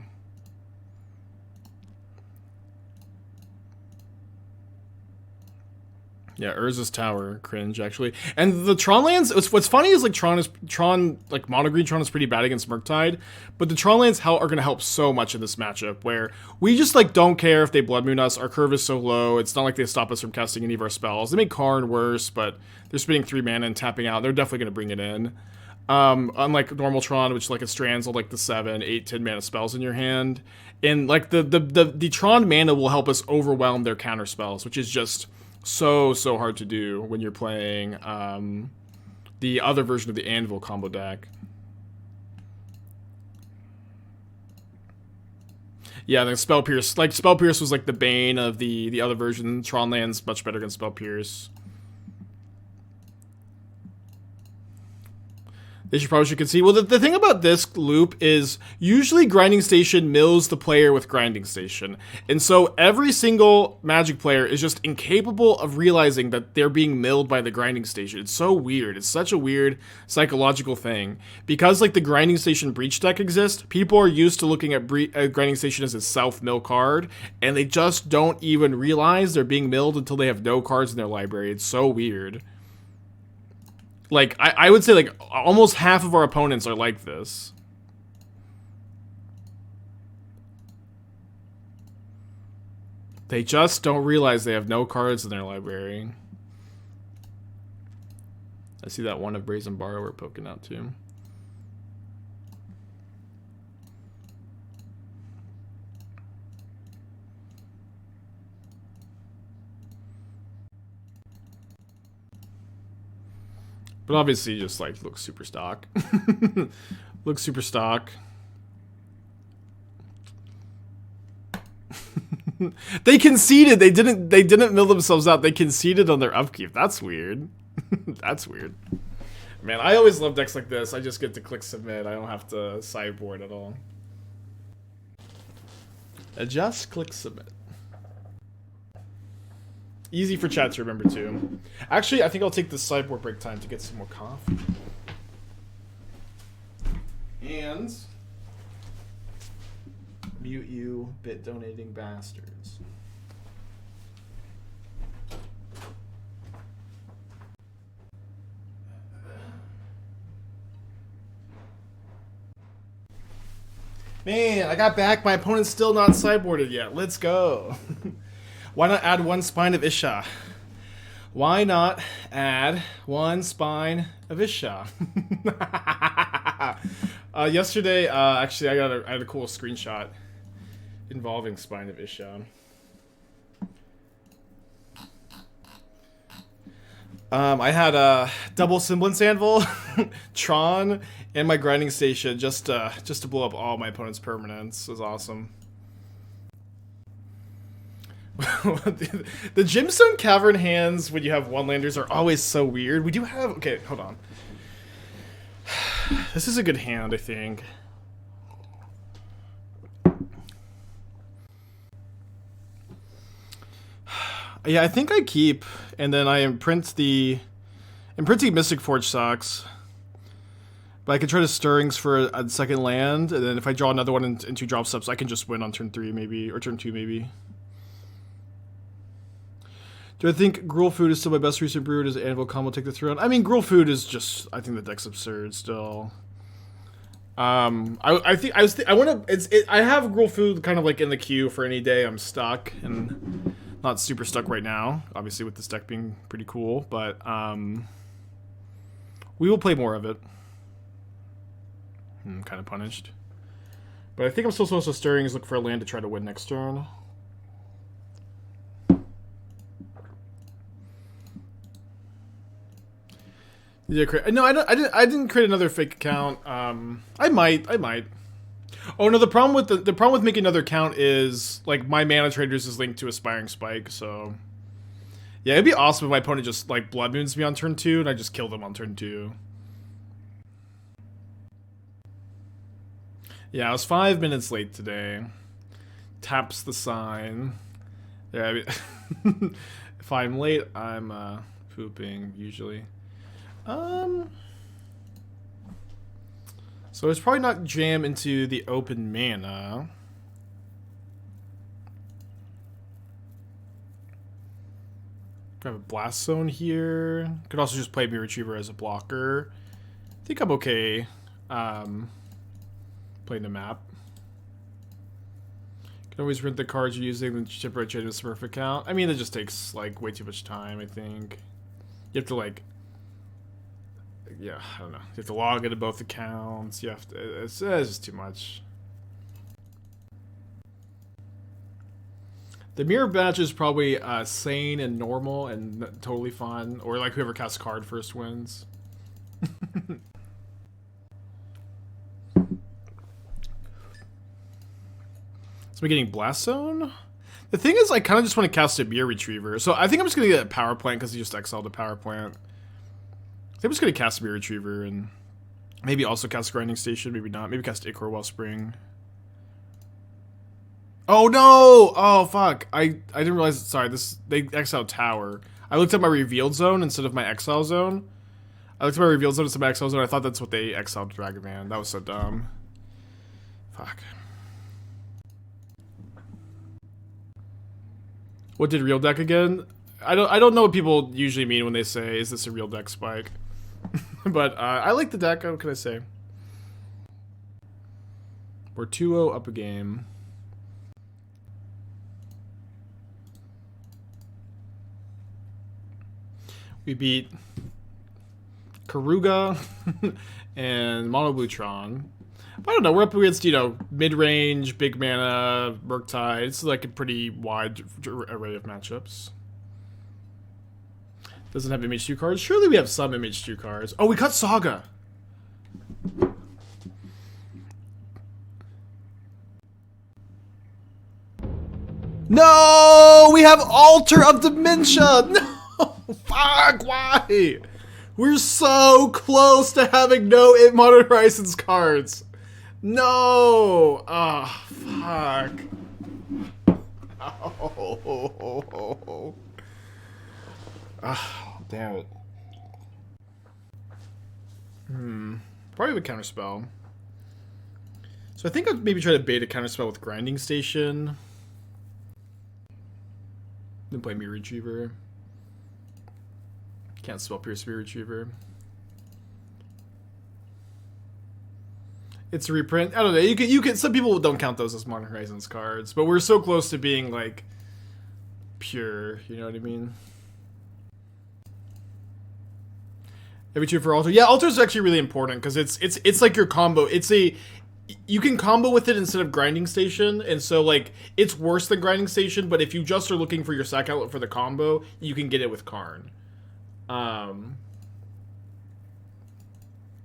Yeah, Urza's Tower, cringe actually. And the Tron lands, what's funny is like Tron, like mono green Tron is pretty bad against Murktide, but the Tron lands are going to help so much in this matchup, where we just like don't care if they Blood Moon us. Our curve is so low, it's not like they stop us from casting any of our spells. They make Karn worse, but they're spending 3 mana and tapping out. They're definitely going to bring it in. Unlike normal Tron, which like it strands all like the 7, 8, 10 mana spells in your hand, and like the Tron mana will help us overwhelm their counter spells, which is just so hard to do when you're playing the other version of the Anvil combo deck. Yeah, the Spell Pierce, like Spell Pierce was like the bane of the other version. Tron lands much better against Spell Pierce. They should concede. Well, the thing about this loop is usually Grinding Station mills the player with Grinding Station. And so every single Magic player is just incapable of realizing that they're being milled by the Grinding Station. It's so weird. It's such a weird psychological thing. Because like the Grinding Station Breach deck exists, people are used to looking at Grinding Station as a self-mill card, and they just don't even realize they're being milled until they have no cards in their library. It's so weird. Like, I would say, like, almost half of our opponents are like this. They just don't realize they have no cards in their library. I see that one of Brazen Borrower poking out, too. But obviously just like looks super stock. Looks super stock. They conceded. They didn't mill themselves out. They conceded on their upkeep. That's weird. That's weird. Man, I always love decks like this. I just get to click submit. I don't have to sideboard at all. Just click submit. Easy for chat to remember, too. Actually, I think I'll take this sideboard break time to get some more coffee. And mute you, bit donating bastards. Man, I got back. My opponent's still not sideboarded yet. Let's go. Why not add 1 Spine of Ish Sah? Why not add 1 Spine of Ish Sah? Yesterday, actually, I had a cool screenshot involving Spine of Ish Sah. I had a double Semblance Anvil, Tron, and my Grinding Station just to blow up all my opponent's permanents. It was awesome. The Gemstone Cavern hands when you have one-landers are always so weird. We do have... Okay, hold on. This is a good hand, I think. Yeah, I think I keep, and then I imprint the... Imprinting Mystic Forge sucks. But I can try to Stirrings for a second land, and then if I draw another one in 2 drop steps, I can just win on turn 3 maybe, or turn 2 maybe. Do I think Gruul Food is still my best recent brew? Does Anvil combo take the throne? I mean, Gruul Food is just... I think the deck's absurd still. I have Gruul Food kind of like in the queue for any day I'm stuck, and not super stuck right now. Obviously, with this deck being pretty cool, but we will play more of it. I'm kind of punished, but I think I'm still supposed to Stirrings, look for a land to try to win next turn. No, I didn't create another fake account. I might. Oh no, the problem with making another account is like my Mana Traders is linked to Aspiring Spike, so yeah, it'd be awesome if my opponent just like Blood Moons me on turn 2 and I just kill them on turn 2. Yeah, I was 5 minutes late today. Taps the sign. Yeah, I mean, if I'm late, I'm pooping usually. So it's probably not jam into the open mana. I have a Blast Zone here. Could also just play Myr Retriever as a blocker. I think I'm okay playing the map. Can always print the cards you're using and temporarily change the Smurf account. I mean, that just takes like way too much time, I think. You have to like, yeah, I don't know. You have to log into both accounts. You have to, it's just too much. The mirror match is probably sane and normal and totally fun. Or like whoever casts card first wins. So we're getting Blast Zone? The thing is, I kind of just want to cast a Myr Retriever. So I think I'm just going to get a Power Plant because he just exiled a Power Plant. I think I'm just going to cast a Myr Retriever and maybe also cast Grinding Station. Maybe not. Maybe cast Ichor Wellspring. Oh no! Oh fuck! I didn't realize. Sorry, they exiled Tower. I looked at my revealed zone instead of my exile zone. I looked at my revealed zone instead of my exile zone. I thought that's what they exiled Dragon Man. That was so dumb. Fuck. What did real deck again? I don't know what people usually mean when they say, "Is this a real deck, Spike?" But I like the deck. What can I say? We're 2-0 up a game. We beat Karuga and Mono Blue Tron. I don't know, we're up against, you know, mid-range, big mana, Murktide. It's like a pretty wide array of matchups. Doesn't have MH2 cards. Surely we have some MH2 cards. Oh, we cut Saga. No! We have Altar of Dementia! No! Fuck, why? We're so close to having no Modern Horizons cards. No! Oh, fuck. Oh. Oh, damn it. Probably would counterspell. So I think I'd maybe try to bait a counterspell with Grinding Station. Then play Myr Retriever. Can't spell Pierce Myr Retriever. It's a reprint. I don't know. You can. Some people don't count those as Modern Horizons cards, but we're so close to being like pure. You know what I mean? Every two for Altar. Yeah, Altar is actually really important because it's like your combo. You can combo with it instead of Grinding Station, and so like it's worse than Grinding Station. But if you just are looking for your sack outlet for the combo, you can get it with Karn.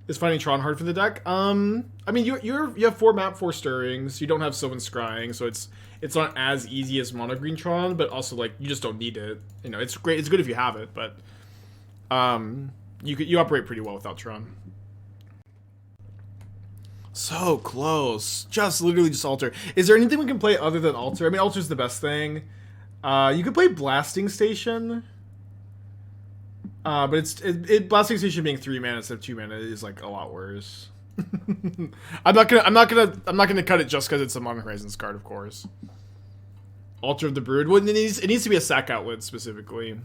Is finding Tron hard for the deck? I mean, you have 4 map, 4 stirrings. You don't have Sylvan Scrying, so it's not as easy as Mono Green Tron, but also like you just don't need it. You know, it's great. It's good if you have it, but you operate pretty well without Tron. So close. Just literally just Altar. Is there anything we can play other than Altar? I mean, Altar's the best thing. You could play Blasting Station. But Blasting Station being 3 mana instead of 2 mana is like a lot worse. I'm not gonna cut it just because it's a Modern Horizons card, of course. Altar of the Brood. Well, it needs to be a sack outlet specifically.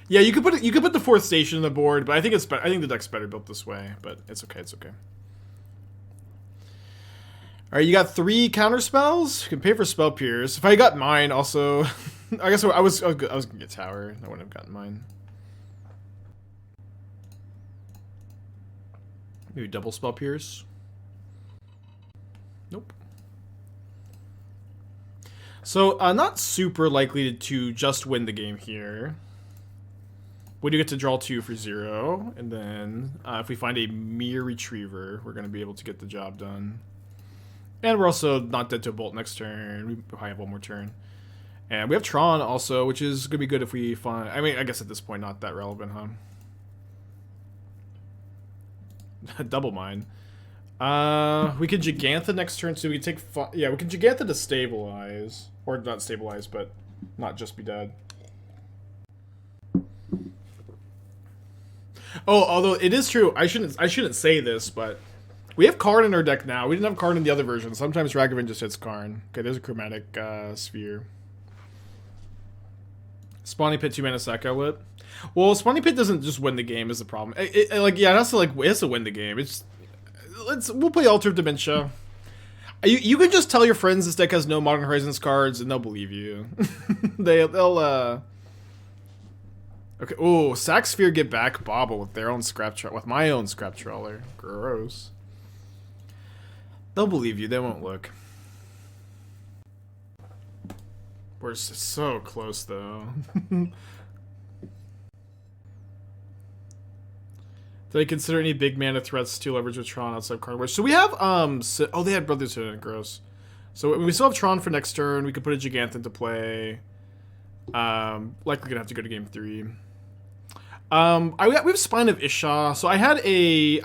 Yeah, you could put the 4th station on the board, but I think I think the deck's better built this way. But it's okay. It's okay. All right, you got 3 counter spells. You can pay for Spell Pierce. If I got mine, also, I guess I was gonna get Tower. I wouldn't have gotten mine. Maybe double Spell Pierce. Nope. So not super likely to just win the game here. We do get to draw 2 for 0, and then if we find a Myr Retriever, we're gonna be able to get the job done. And we're also not dead to a bolt next turn. We probably have 1 more turn. And we have Tron also, which is going to be good if we find... I mean, I guess at this point, not that relevant, huh? Double mine. We can Jegantha next turn, so we can take... Yeah, we can Jegantha to stabilize. Or not stabilize, but not just be dead. Oh, although it is true, I shouldn't say this, but we have Karn in our deck now. We didn't have Karn in the other version. Sometimes Ragavan just hits Karn. Okay, there's a Chromatic Sphere. Spawning Pit 2 mana sack outlet. Well, Spawning Pit doesn't just win the game is the problem. Like yeah, it has to win the game. We'll play Altar of Dementia. You can just tell your friends this deck has no Modern Horizons cards and they'll believe you. they'll Okay. Oh, Sack Sphere get back Bobble with their own with my own Scrap Trawler. Gross. They'll believe you. They won't look. We're so close though. Do they consider any big mana threats to leverage with Tron outside Karn? So we have oh, they had Brotherhood and gross. So we still have Tron for next turn. We could put a Jegantha into play. Likely gonna have to go to game 3. We have Spine of Ish Sah. So I had a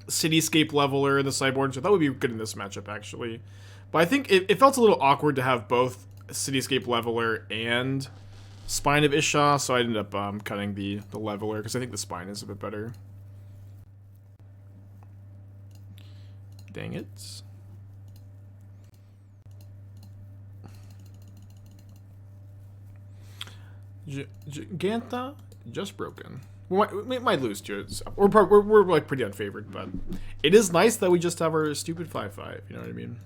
Cityscape Leveler in the sideboard, so that would be good in this matchup actually. But I think it felt a little awkward to have both Cityscape Leveler and Spine of Ish Sah, so I ended up cutting the Leveler because I think the Spine is a bit better. Dang it. Jegantha just broken. We might lose to it. We're like pretty unfavored, but it is nice that we just have our stupid 5/5. You know what I mean?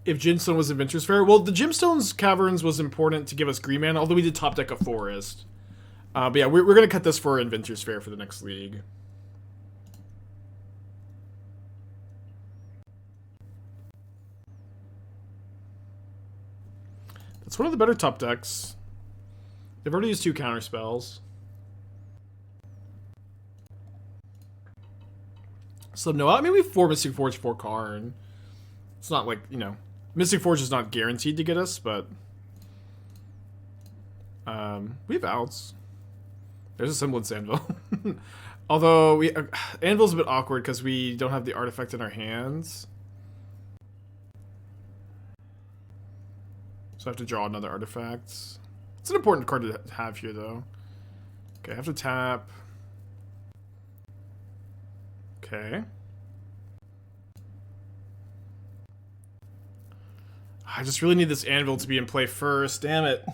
If Gemstone was Inventors Fair, well, the Gemstones Caverns was important to give us green mana, although we did top deck a Forest. But yeah, we're gonna cut this for Inventors Fair for the next league. It's one of the better top decks. They've already used 2 counter spells. So no, I mean we have 4 Mystic Forge, 4 Karn. It's not like, you know, Mystic Forge is not guaranteed to get us, but we have outs. There's a Semblance Anvil. Although Anvil's a bit awkward because we don't have the artifact in our hands. So I have to draw another artifact. It's an important card to have here, though. Okay, I have to tap. Okay. I just really need this Anvil to be in play first. Damn it.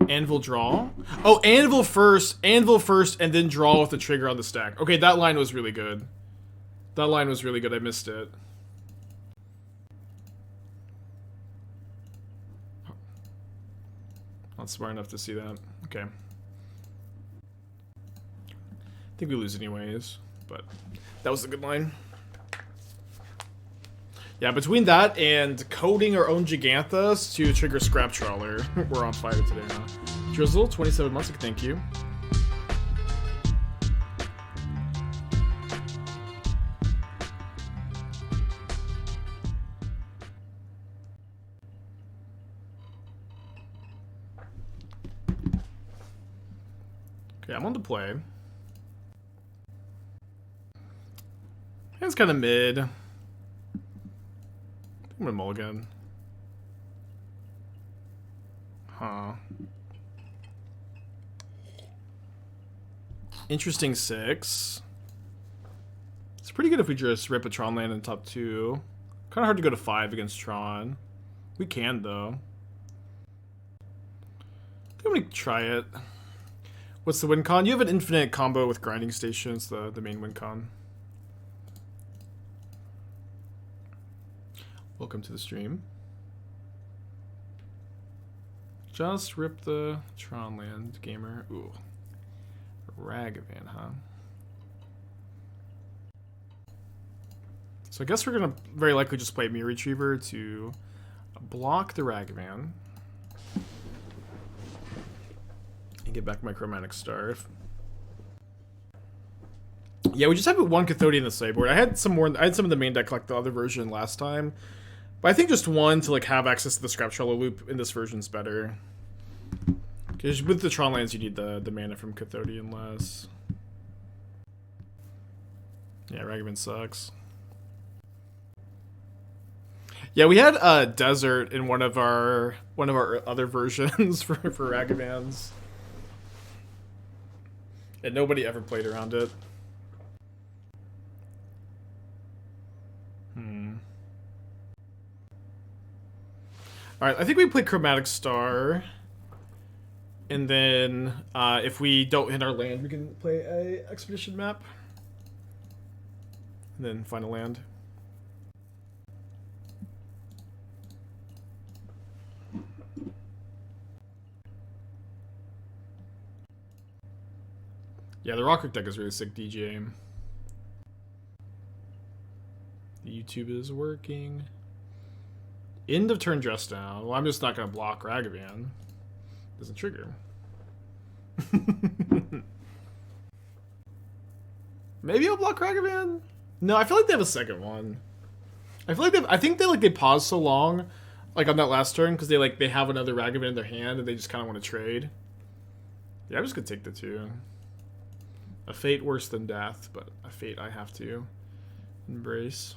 Anvil draw? Oh, Anvil first, and then draw with the trigger on the stack. Okay, that line was really good. That line was really good. I missed it. Not smart enough to see that. Okay. I think we lose anyways, but that was a good line. Yeah, between that and coding our own Jeganthas to trigger Scrap Trawler, we're on fire today, huh? Drizzle, 27 months, thank you. Okay, I'm on the play. It's kind of mid. I'm gonna mulligan. Huh. Interesting 6. It's pretty good if we just rip a Tron land in top 2. Kind of hard to go to 5 against Tron. We can, though. I think I'm gonna try it. What's the win con? You have an infinite combo with Grinding Stations, the main win con. Welcome to the stream. Just rip the Tron land, gamer. Ooh. Ragavan, huh? So I guess we're gonna very likely just play Myr Retriever to block the Ragavan. And get back my Chromatic Star. Yeah, we just have one Cathodion in the sideboard. I had some of the main deck like the other version last time. But I think just one to like have access to the Scrap Trawler loop in this version is better. Because with the Tron lands, you need the mana from Cathodion less. Yeah, Ragavan sucks. Yeah, we had a desert in one of our other versions for Ragavans, and nobody ever played around it. All right, I think we play Chromatic Star, and then if we don't hit our land, we can play a expedition map, and then find a land. Yeah, the Rocket deck is really sick, DJ. The YouTube is working. End of turn dress down. Well, I'm just not going to block Ragavan. Doesn't trigger. Maybe I'll block Ragavan? No, I feel like they have a second one. I think they pause so long, like on that last turn, because they have another Ragavan in their hand and they just kind of want to trade. Yeah, I'm just going to take the 2. A fate worse than death, but a fate I have to embrace.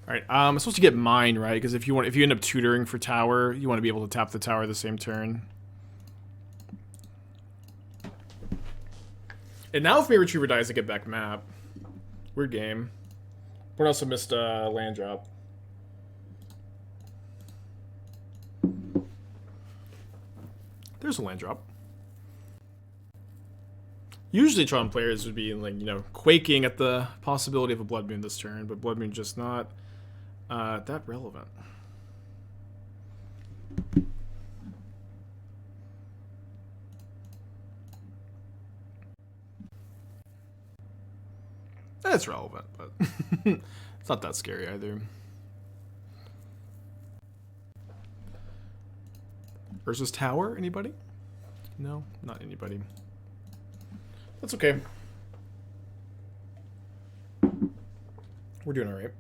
All right, I'm supposed to get mine, right? Because if you end up tutoring for tower, you want to be able to tap the tower the same turn. And now if Myr Retriever dies, I get back map. Weird game. What else? I missed land drop. There's a land drop. Usually Tron players would be like, quaking at the possibility of a Blood Moon this turn, but Blood Moon just not that relevant. That's relevant, but it's not that scary either. Urza's Tower, anybody? No, not anybody. That's okay. We're doing all right.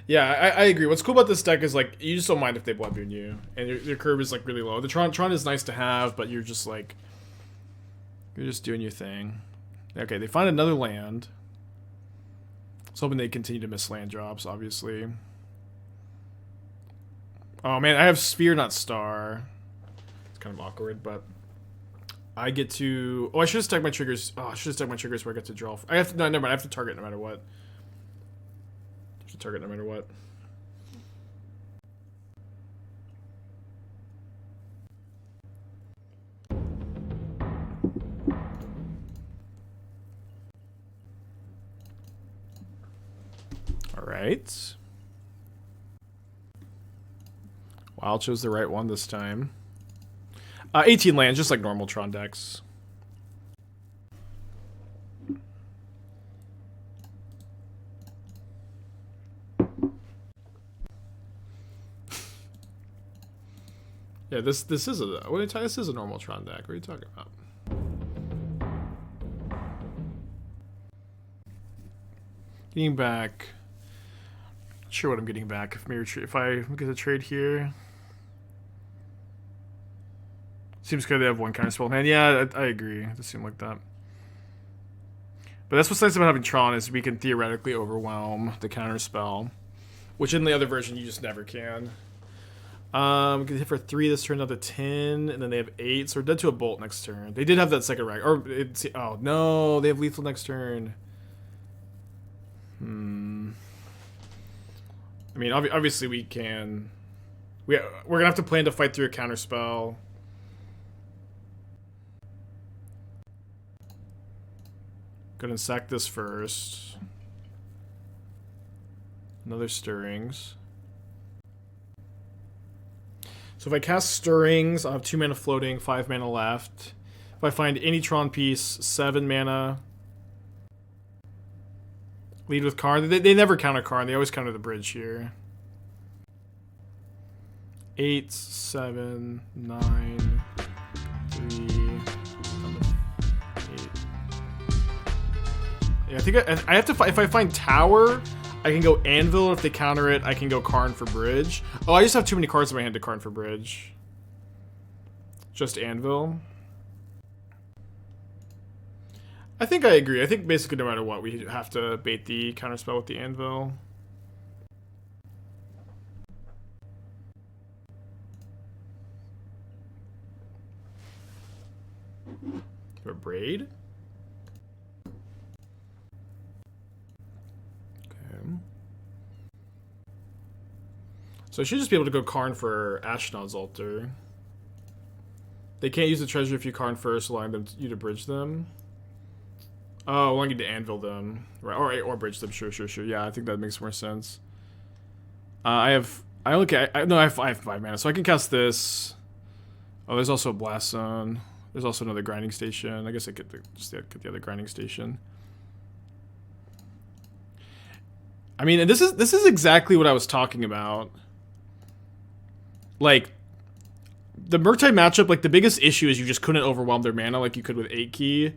Yeah, I agree. What's cool about this deck is like you just don't mind if they Blood Moon you, and your curve is like really low. The Tron is nice to have, but you're just like you're just doing your thing. Okay, they find another land. I was hoping they continue to miss land drops, obviously. Oh man, I have Sphere, not Star. It's kind of awkward, but I get to. Oh, I should have stuck my triggers. Oh, I should have stuck my triggers where I get to draw. I have to. No, never mind. I have to target no matter what. I have to target no matter what. All right. Wild chose the right one this time. 18 lands, just like normal Tron decks. Yeah, this is a this is a normal Tron deck. What are you talking about? Getting back. Not sure what I'm getting back. If I get a trade here. Seems good they have one counterspell in hand. Yeah, I agree. It does seem like that. But that's what's nice about having Tron is we can theoretically overwhelm the counterspell, which in the other version you just never can. We can hit for 3 this turn, another 10, and then they have 8, so we're dead to a bolt next turn. They did have that second rag, or it's, oh no, they have lethal next turn. I mean, obviously we can. We're gonna have to plan to fight through a counterspell. Gonna sack this first. Another Stirrings. So if I cast Stirrings, I'll have 2 mana floating, 5 mana left. If I find any Tron piece, 7 mana. Lead with Karn. They never counter Karn. They always counter the bridge here. 8, 7, 9, 3, 8. Yeah, I think I have to. If I find Tower, I can go Anvil. If they counter it, I can go Karn for bridge. Oh, I just have too many cards in my hand to Karn for bridge. Just Anvil. I think I agree. I think basically no matter what, we have to bait the counterspell with the Anvil. Or Braid? Okay. So I should just be able to go Karn for Ashnod's Altar. They can't use the treasure if you Karn first, allowing you to bridge them. Oh, allowing you to Anvil them. Right, or bridge them. Sure. Yeah, I think that makes more sense. I have 5 mana, so I can cast this. Oh, there's also a Blast Zone. There's also another grinding station. I guess I could just get the other grinding station. I mean, and this is exactly what I was talking about. Like, the Murktide matchup, like, the biggest issue is you just couldn't overwhelm their mana like you could with 8 key.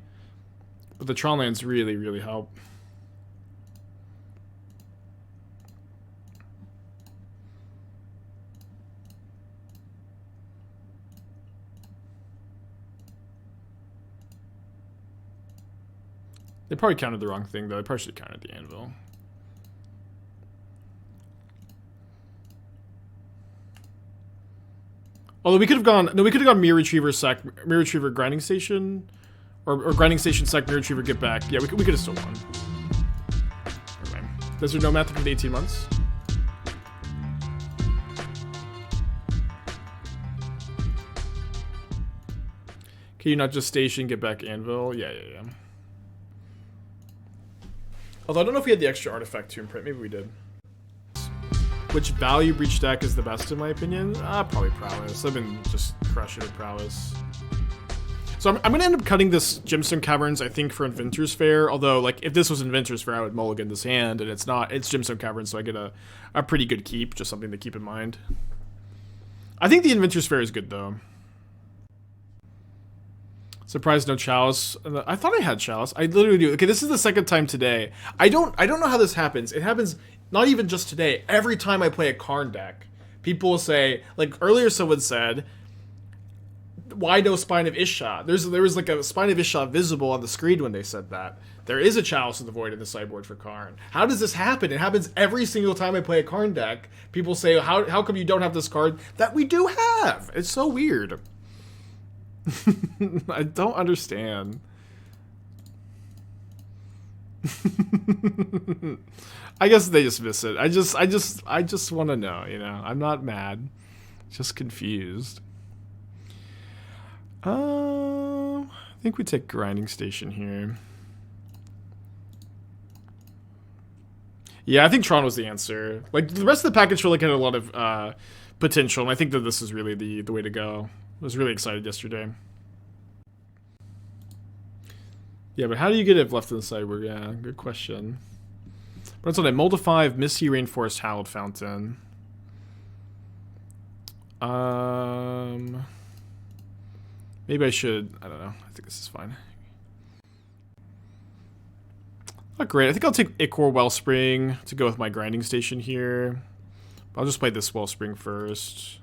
But the Tron lands really, really help. They probably counted the wrong thing, though. They probably should have counted the Anvil. Although we could have gone... No, we could have gone Myr Retriever, sack... Myr Retriever, Grinding Station. Or Grinding Station, sack, Myr Retriever, get back. Yeah, we could have still won. Anyway. Is there no math for the 18 months? Can you not just station, get back Anvil? Yeah. Although I don't know if we had the extra artifact to imprint. Maybe we did. Which value breach deck is the best in my opinion? Probably Prowess. I've been just crushing with Prowess. So I'm going to end up cutting this Gemstone Caverns, I think, for Inventors Fair. Although, like, if this was Inventors Fair, I would mulligan this hand, and it's not. It's Gemstone Caverns, so I get a pretty good keep. Just something to keep in mind. I think the Inventors Fair is good, though. Surprised no Chalice. I thought I had Chalice. I literally do. Okay, this is the second time today. I don't know how this happens. It happens not even just today. Every time I play a Karn deck, people will say, like earlier someone said, why no Spine of Ish Sah? There was like a Spine of Ish Sah visible on the screen when they said that. There is a Chalice of the Void in the sideboard for Karn. How does this happen? It happens every single time I play a Karn deck. People say, how come you don't have this card that we do have? It's so weird. I don't understand. I guess they just miss it. I just want to know, you know. I'm not mad. Just confused. I think we take Grinding Station here. Yeah, I think Tron was the answer. Like, the rest of the package felt like it had a lot of potential, and I think that this is really the way to go. I was really excited yesterday. Yeah, but how do you get it left in the sideboard? Yeah, good question. But it's on a Mold of 5, Misty Rainforest Hallowed Fountain. Maybe I should. I don't know. I think this is fine. Oh, great. I think I'll take Ichor Wellspring to go with my Grinding Station here. I'll just play this Wellspring first.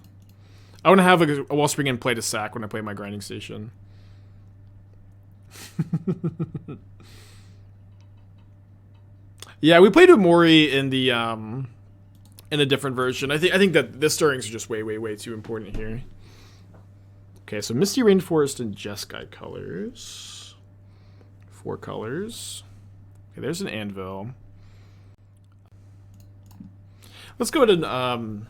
I want to have a Wellspring in play to sack when I play my Grinding Station. Yeah, we played Umori in the in a different version. I think that this stirrings are just way too important here. Okay, so Misty Rainforest and Jeskai colors. 4 colors. Okay, there's an Anvil. Let's go ahead and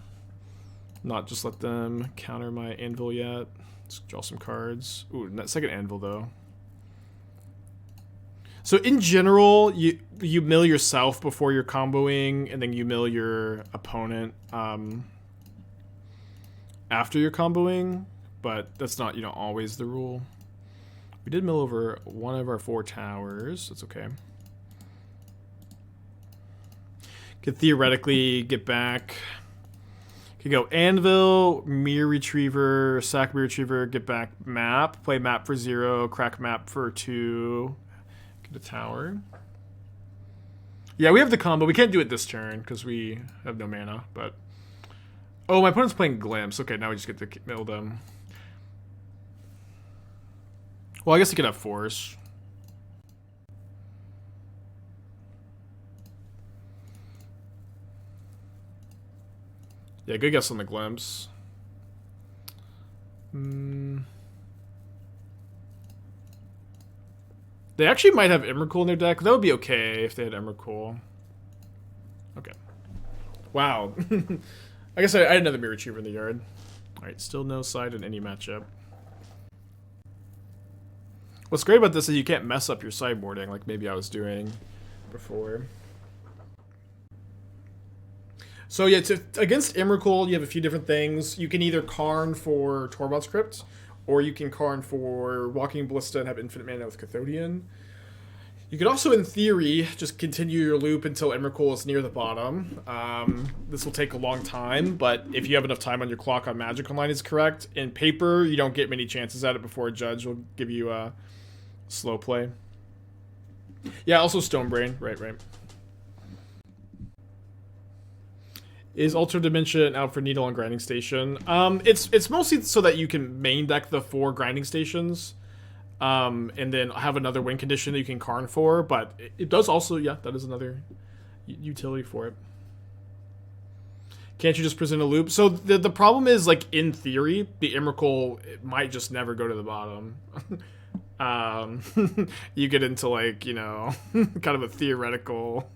not just let them counter my Anvil yet. Let's draw some cards. Ooh, that second Anvil though. So in general, you mill yourself before you're comboing, and then you mill your opponent after you're comboing, but that's not, you know, always the rule. We did mill over one of our 4 towers. That's okay. Could theoretically get back. Could go Anvil, Myr Retriever, sack Myr Retriever, get back map, play map for 0, crack map for 2. Get a tower. Yeah, we have the combo. We can't do it this turn because we have no mana, but... Oh, my opponent's playing Glimpse. Okay, now we just get to mill them. Well, I guess he could have Force. Yeah, good guess on the Glimpse. They actually might have Emrakul in their deck. That would be okay if they had Emrakul. Okay. Wow. I guess I had another Myr Retriever in the yard. Alright, still no side in any matchup. What's great about this is you can't mess up your sideboarding like maybe I was doing before. So yeah, against Emrakul, you have a few different things. You can either Karn for Tormod's Crypt, or you can Karn for Walking Ballista and have infinite mana with Cathodion. You could also, in theory, just continue your loop until Emrakul is near the bottom. This will take a long time, but if you have enough time on your clock on Magic Online is correct. In paper, you don't get many chances at it before a judge will give you a slow play. Yeah, also Stonebrain. Right. Is Altar of Dementia an out for Needle and Grinding Station? It's mostly so that you can main deck the 4 grinding stations, and then have another win condition that you can Karn for. But it does also, yeah, that is another utility for it. Can't you just present a loop? So the problem is, like, in theory, the Emrakul might just never go to the bottom. You get into, like, you know, kind of a theoretical...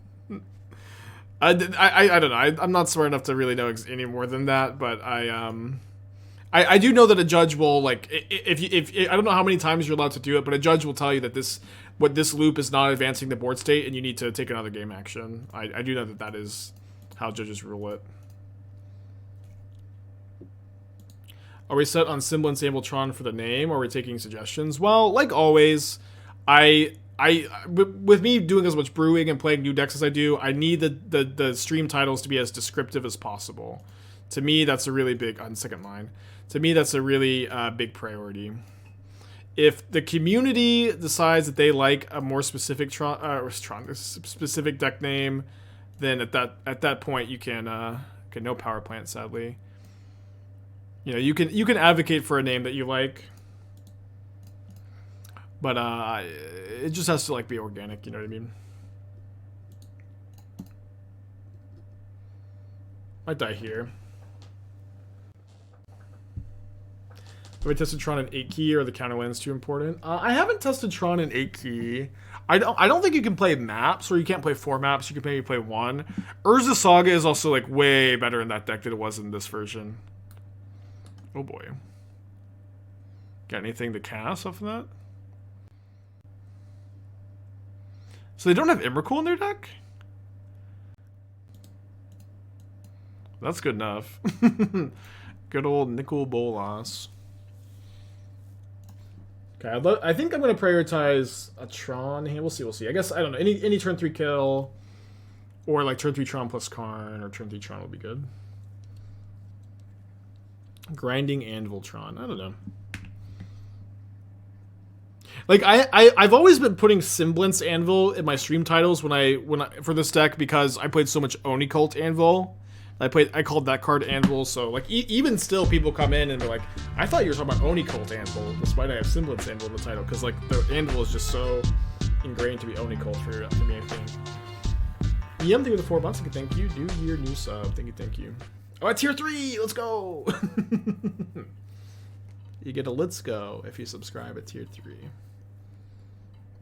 I don't know. I'm not smart enough to really know any more than that, but I do know that a judge will, like, if I don't know how many times you're allowed to do it, but a judge will tell you that this loop is not advancing the board state and you need to take another game action. I do know that is how judges rule it. Are we set on Semblance Anvil Tron for the name, or are we taking suggestions? Well, like always, with me doing as much brewing and playing new decks as I do, I need the stream titles to be as descriptive as possible. To me, that's a really big, on second line, to me, that's a really big priority. If the community decides that they like a more specific specific deck name, then at that point you can no power plant, sadly. You know, you can advocate for a name that you like. But it just has to, like, be organic, you know what I mean? Might die here. Have I tested Tron in 8 key, or are the counterlands too important? I haven't tested Tron in 8 key. I don't think you can play maps, or you can't play 4 maps. You can maybe play 1. Urza Saga is also, like, way better in that deck than it was in this version. Oh boy. Got anything to cast off of that? So they don't have Emrakul in their deck? That's good enough. Good old Nicol Bolas. Okay, I think I'm going to prioritize a Tron hand. We'll see. I guess, I don't know. Any turn 3 kill, or like turn 3 Tron plus Karn, or turn 3 Tron will be good. Grinding Anvil Tron. I don't know. Like, I've always been putting Semblance Anvil in my stream titles when I for this deck, because I played so much Oni Cult Anvil. I called that card Anvil, so, like, even still people come in and they're like, I thought you were talking about Oni Cult Anvil, despite I have Semblance Anvil in the title, because, like, the Anvil is just so ingrained to be Oni Cult for me, I think. Thank you for the 4 months. Thank you. Do your new sub. Thank you. Oh, at tier 3! Let's go! You get a let's go if you subscribe at tier 3.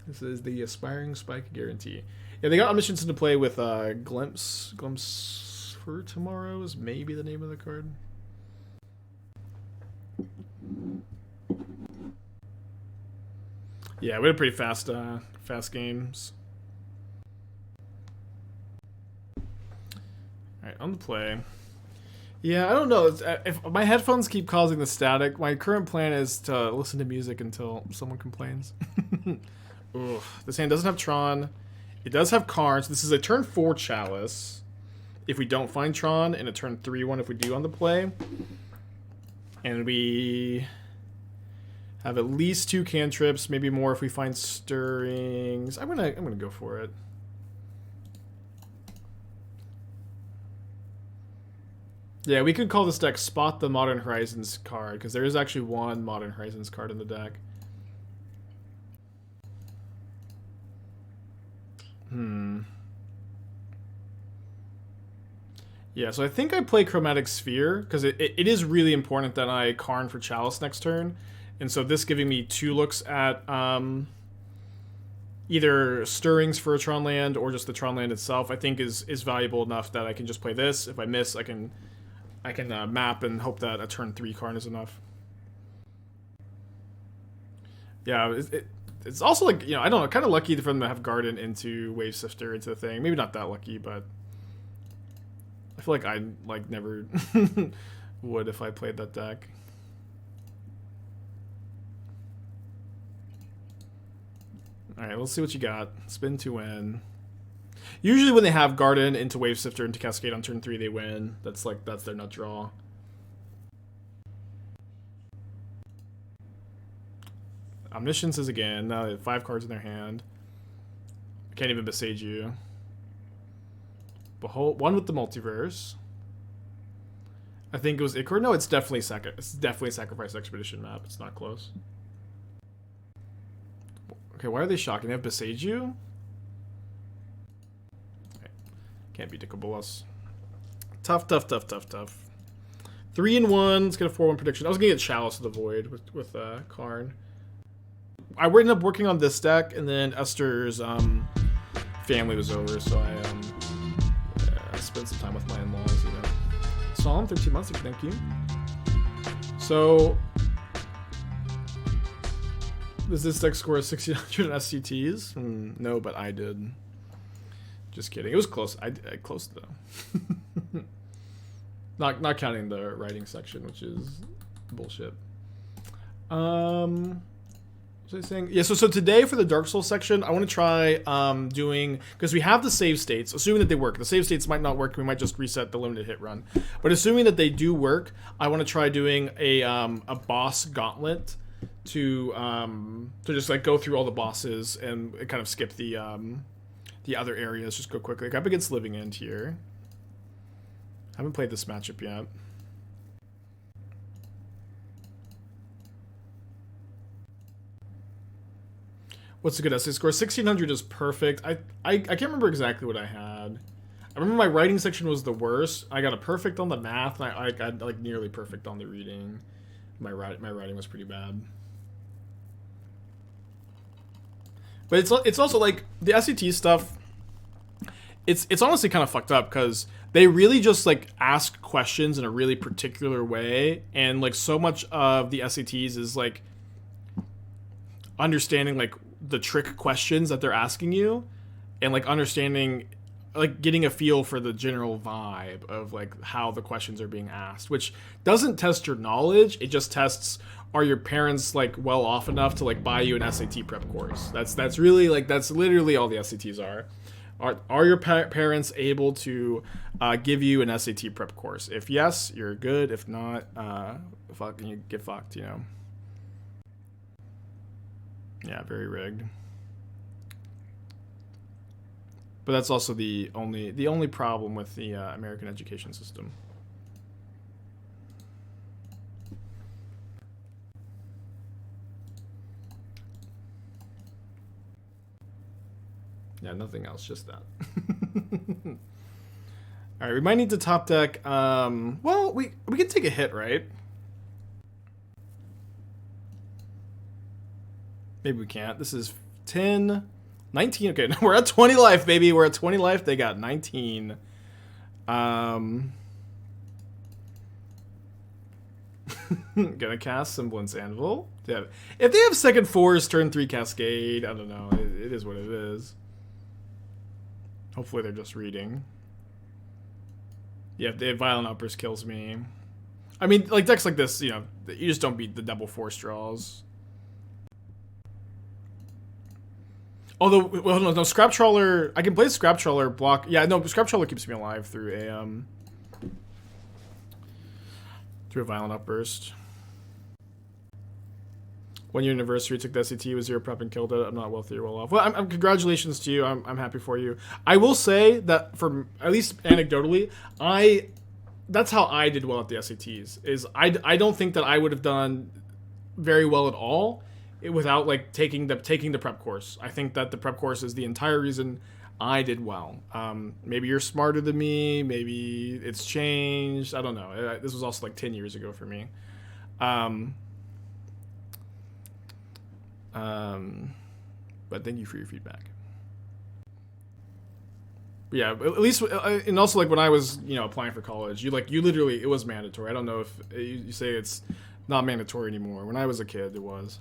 This is the Aspiring Spike Guarantee. Yeah, they got Omniscience into play with Glimpse. Glimpse for Tomorrow is maybe the name of the card. Yeah, we had pretty fast games. Alright, on the play. Yeah, I don't know. If my headphones keep causing the static, my current plan is to listen to music until someone complains. Ugh. This hand doesn't have Tron. It does have Karn, so this is a turn 4 Chalice if we don't find Tron, and a turn 3 one if we do on the play. And we have at least 2 cantrips, maybe more if we find Stirrings. I'm gonna go for it. Yeah, we could call this deck Spot the Modern Horizons card, because there is actually one Modern Horizons card in the deck. Yeah, so I think I play Chromatic Sphere, because it is really important that I Karn for Chalice next turn. And so this giving me 2 looks at either Stirrings for a Tron land or just the Tron land itself, I think is valuable enough that I can just play this. If I miss, I can map and hope that a turn 3 Karn is enough. Yeah, it's also like, you know, I don't know, kind of lucky for them to have Garden into Wave Sifter into the thing. Maybe not that lucky, but I feel like I like never would if I played that deck. Alright, let's see what you got. Spin to win. Usually when they have Garden into Wave Sifter into Cascade on turn 3, they win. That's their nut draw. Omniscience is again. Now they have 5 cards in their hand. Can't even Boseiju. Behold, one with the Multiverse. I think it was Ichor. No, it's definitely Sacrifice Expedition map. It's not close. Okay, why are they shocking? They have Boseiju? Okay. Can't be Decklist. Tough. 3-1. Let's get a 4-1 prediction. I was gonna get Chalice of the Void with Karn. I ended up working on this deck, and then Esther's family was over, so I spent some time with my in-laws, you know. Saw him 13 months ago, thank you. So does this deck score 1600 SCTs? No, but I did. Just kidding. It was close. I close though. not counting the writing section, which is bullshit. What was I saying? Yeah, so today for the Dark Souls section, I want to try doing, because we have the save states, assuming that they work. The save states might not work, we might just reset the limited hit run. But assuming that they do work, I want to try doing a boss gauntlet to just like go through all the bosses and kind of skip the other areas, just go quickly. Like, up against Living End here. Haven't played this matchup yet. What's a good essay score? 1600 is perfect. I can't remember exactly what I had. I remember my writing section was the worst. I got a perfect on the math, and I got like nearly perfect on the reading. My writing was pretty bad. But it's also like the SAT stuff. It's honestly kind of fucked up because they really just like ask questions in a really particular way, and like so much of the SATs is like understanding like the trick questions that they're asking you, and like understanding, like getting a feel for the general vibe of like how the questions are being asked, which doesn't test your knowledge. It just tests, are your parents like well off enough to like buy you an SAT prep course? That's really like, that's literally all the SATs are. Are your parents able to give you an SAT prep course? If yes, you're good. If not, fucking you get fucked, you know. Yeah, very rigged. But that's also the only problem with the American education system. Yeah, nothing else, just that. All right, we might need to top deck. Well, we can take a hit, right? Maybe we can't. This is 10, 19. Okay, we're at 20 life, baby. We're at 20 life. They got 19. Gonna cast Semblance Anvil. Yeah. If they have second fours, turn 3 Cascade, I don't know. It is what it is. Hopefully they're just reading. Yeah, if they have Violent Outburst kills me. I mean, like decks like this, you know, you just don't beat the double force draws. Although, well, no, Scrap Trawler, I can play Scrap Trawler block. Yeah, no, Scrap Trawler keeps me alive through a Violent Outburst. 1 year anniversary, took the SAT with 0 prep and killed it. I'm not wealthy or well off. Well, congratulations to you. I'm happy for you. I will say that, for at least anecdotally, I that's how I did well at the SATs. Is I don't think that I would have done very well at all without like taking the prep course. I think that the prep course is the entire reason I did well. Maybe you're smarter than me. Maybe it's changed. I don't know. This was also like 10 years ago for me. But thank you for your feedback. But yeah, at least, and also like when I was, applying for college, you literally, it was mandatory. I don't know if you say it's not mandatory anymore. When I was a kid, it was.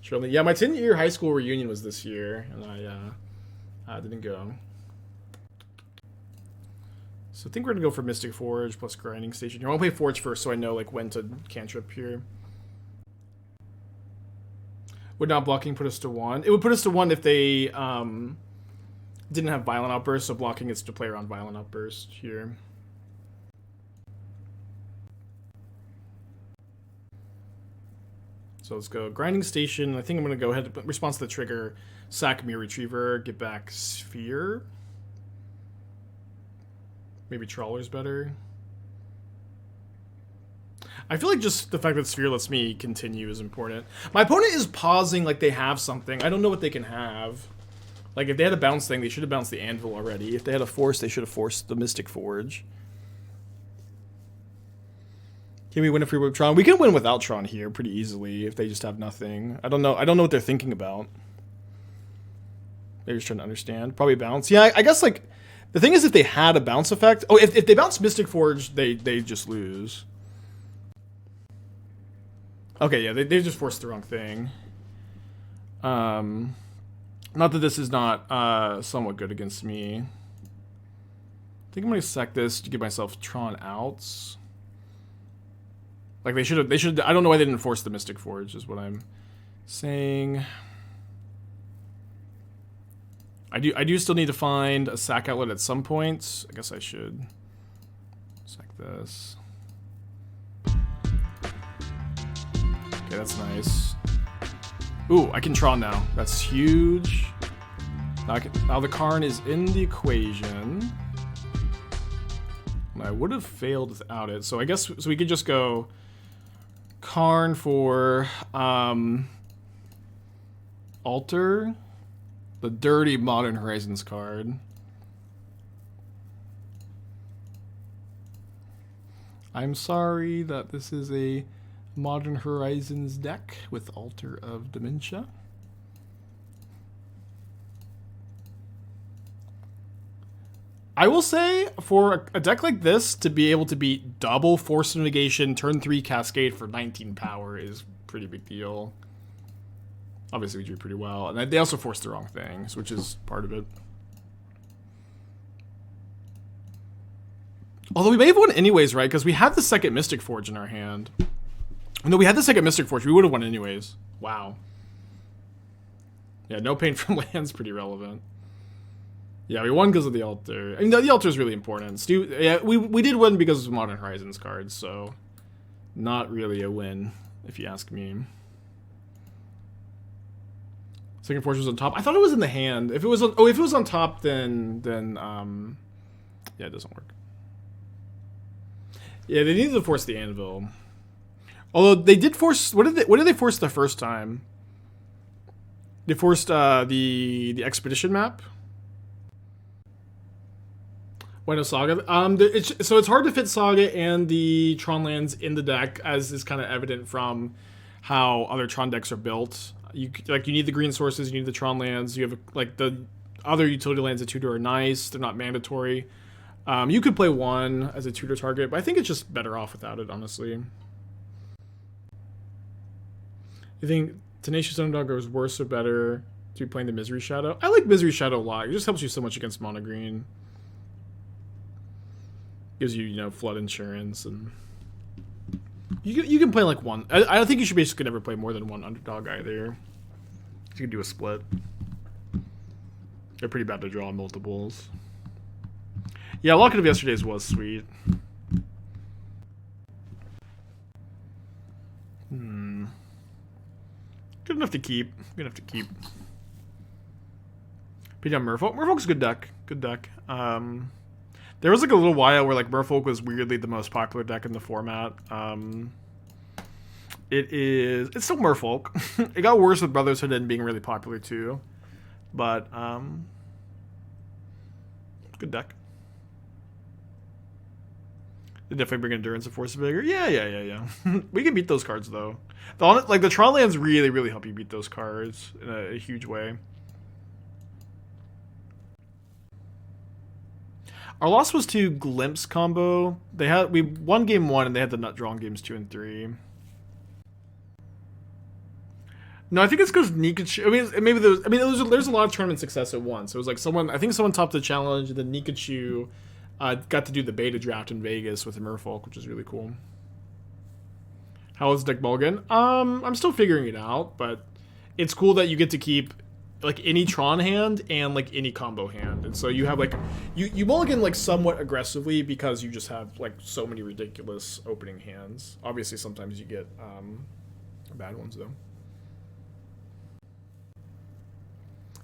Surely, yeah, my 10-year high school reunion was this year, and I didn't go. So I think we're gonna go for Mystic Forge plus Grinding Station here. I want to play Forge first, so I know like when to cantrip here. Would not blocking put us to 1? It would put us to 1 if they didn't have Violent Outburst, so blocking is to play around Violent Outburst here. So let's go Grinding Station. I think I'm going to go ahead and response to the trigger, sack Myr Retriever, get back Sphere. Maybe Trawler's better. I feel like just the fact that Sphere lets me continue is important. My opponent is pausing like they have something. I don't know what they can have. Like, if they had a bounce thing, they should have bounced the Anvil already. If they had a force, they should have forced the Mystic Forge. Can we win if we win Tron? We can win without Tron here pretty easily if they just have nothing. I don't know what they're thinking about. They're just trying to understand. Probably bounce. Yeah, I guess, like, the thing is if they had a bounce effect... Oh, if they bounce Mystic Forge, they just lose. Okay, yeah, they just forced the wrong thing. Not that this is not somewhat good against me. I think I'm gonna sack this to give myself Tron outs. Like they should. I don't know why they didn't force the Mystic Forge. Is what I'm saying. I do still need to find a sack outlet at some point. I guess I should sack this. Okay, that's nice. Ooh, I can Tron now. That's huge. Now the Karn is in the equation. I would have failed without it. So I guess we could just go Karn for Altar. The dirty Modern Horizons card. I'm sorry that this is a Modern Horizons deck with Altar of Dementia. I will say, for a deck like this, to be able to beat double Force of Negation, turn 3 Cascade for 19 power is a pretty big deal. Obviously, we drew pretty well. And they also forced the wrong things, which is part of it. Although we may have won anyways, right? Because we have the second Mystic Forge in our hand. No, we had the second Mystic Forge. We would have won anyways. Wow. Yeah, no pain from land's pretty relevant. Yeah, we won because of the altar. I mean, the altar is really important. Yeah, we did win because of Modern Horizons cards, so not really a win, if you ask me. Second Forge was on top. I thought it was in the hand. If it was on top, then yeah, it doesn't work. Yeah, they needed to force the Anvil. Although they did force, what did they force the first time? They forced the expedition map. Why no Saga? So it's hard to fit Saga and the Tron lands in the deck, as is kind of evident from how other Tron decks are built. You need the green sources, you need the Tron lands. You have like the other utility lands at tutor are nice. They're not mandatory. You could play one as a tutor target, but I think it's just better off without it, honestly. You think Tenacious Underdog is worse or better to be playing the Misery Shadow? I like Misery Shadow a lot. It just helps you so much against mono green. Gives you, flood insurance, and you can play like one. I don't think you should basically never play more than one underdog either. You can do a split. They're pretty bad to draw multiples. Yeah, Locket of Yesterday's was sweet. Good enough to keep. Good enough to keep. But yeah, Merfolk. Merfolk's a good deck. Good deck. There was like a little while where like Merfolk was weirdly the most popular deck in the format. It's still Merfolk. It got worse with Brotherhood and being really popular too. But good deck. They definitely bring Endurance and Force Vigor. Yeah. We can beat those cards though. The Tron lands really help you beat those cards in a huge way. Our loss was to Glimpse combo. We won game 1 and they had the nut draw in games 2 and 3. No, I think it's because Nikachu. There's a lot of tournament success at once. It was like someone topped the challenge, and then Nikachu got to do the beta draft in Vegas with Merfolk, which is really cool. How is deck mulligan? I'm still figuring it out, but it's cool that you get to keep like any Tron hand and like any combo hand, and so you have like you mulligan like somewhat aggressively because you just have like so many ridiculous opening hands. Obviously, sometimes you get bad ones though.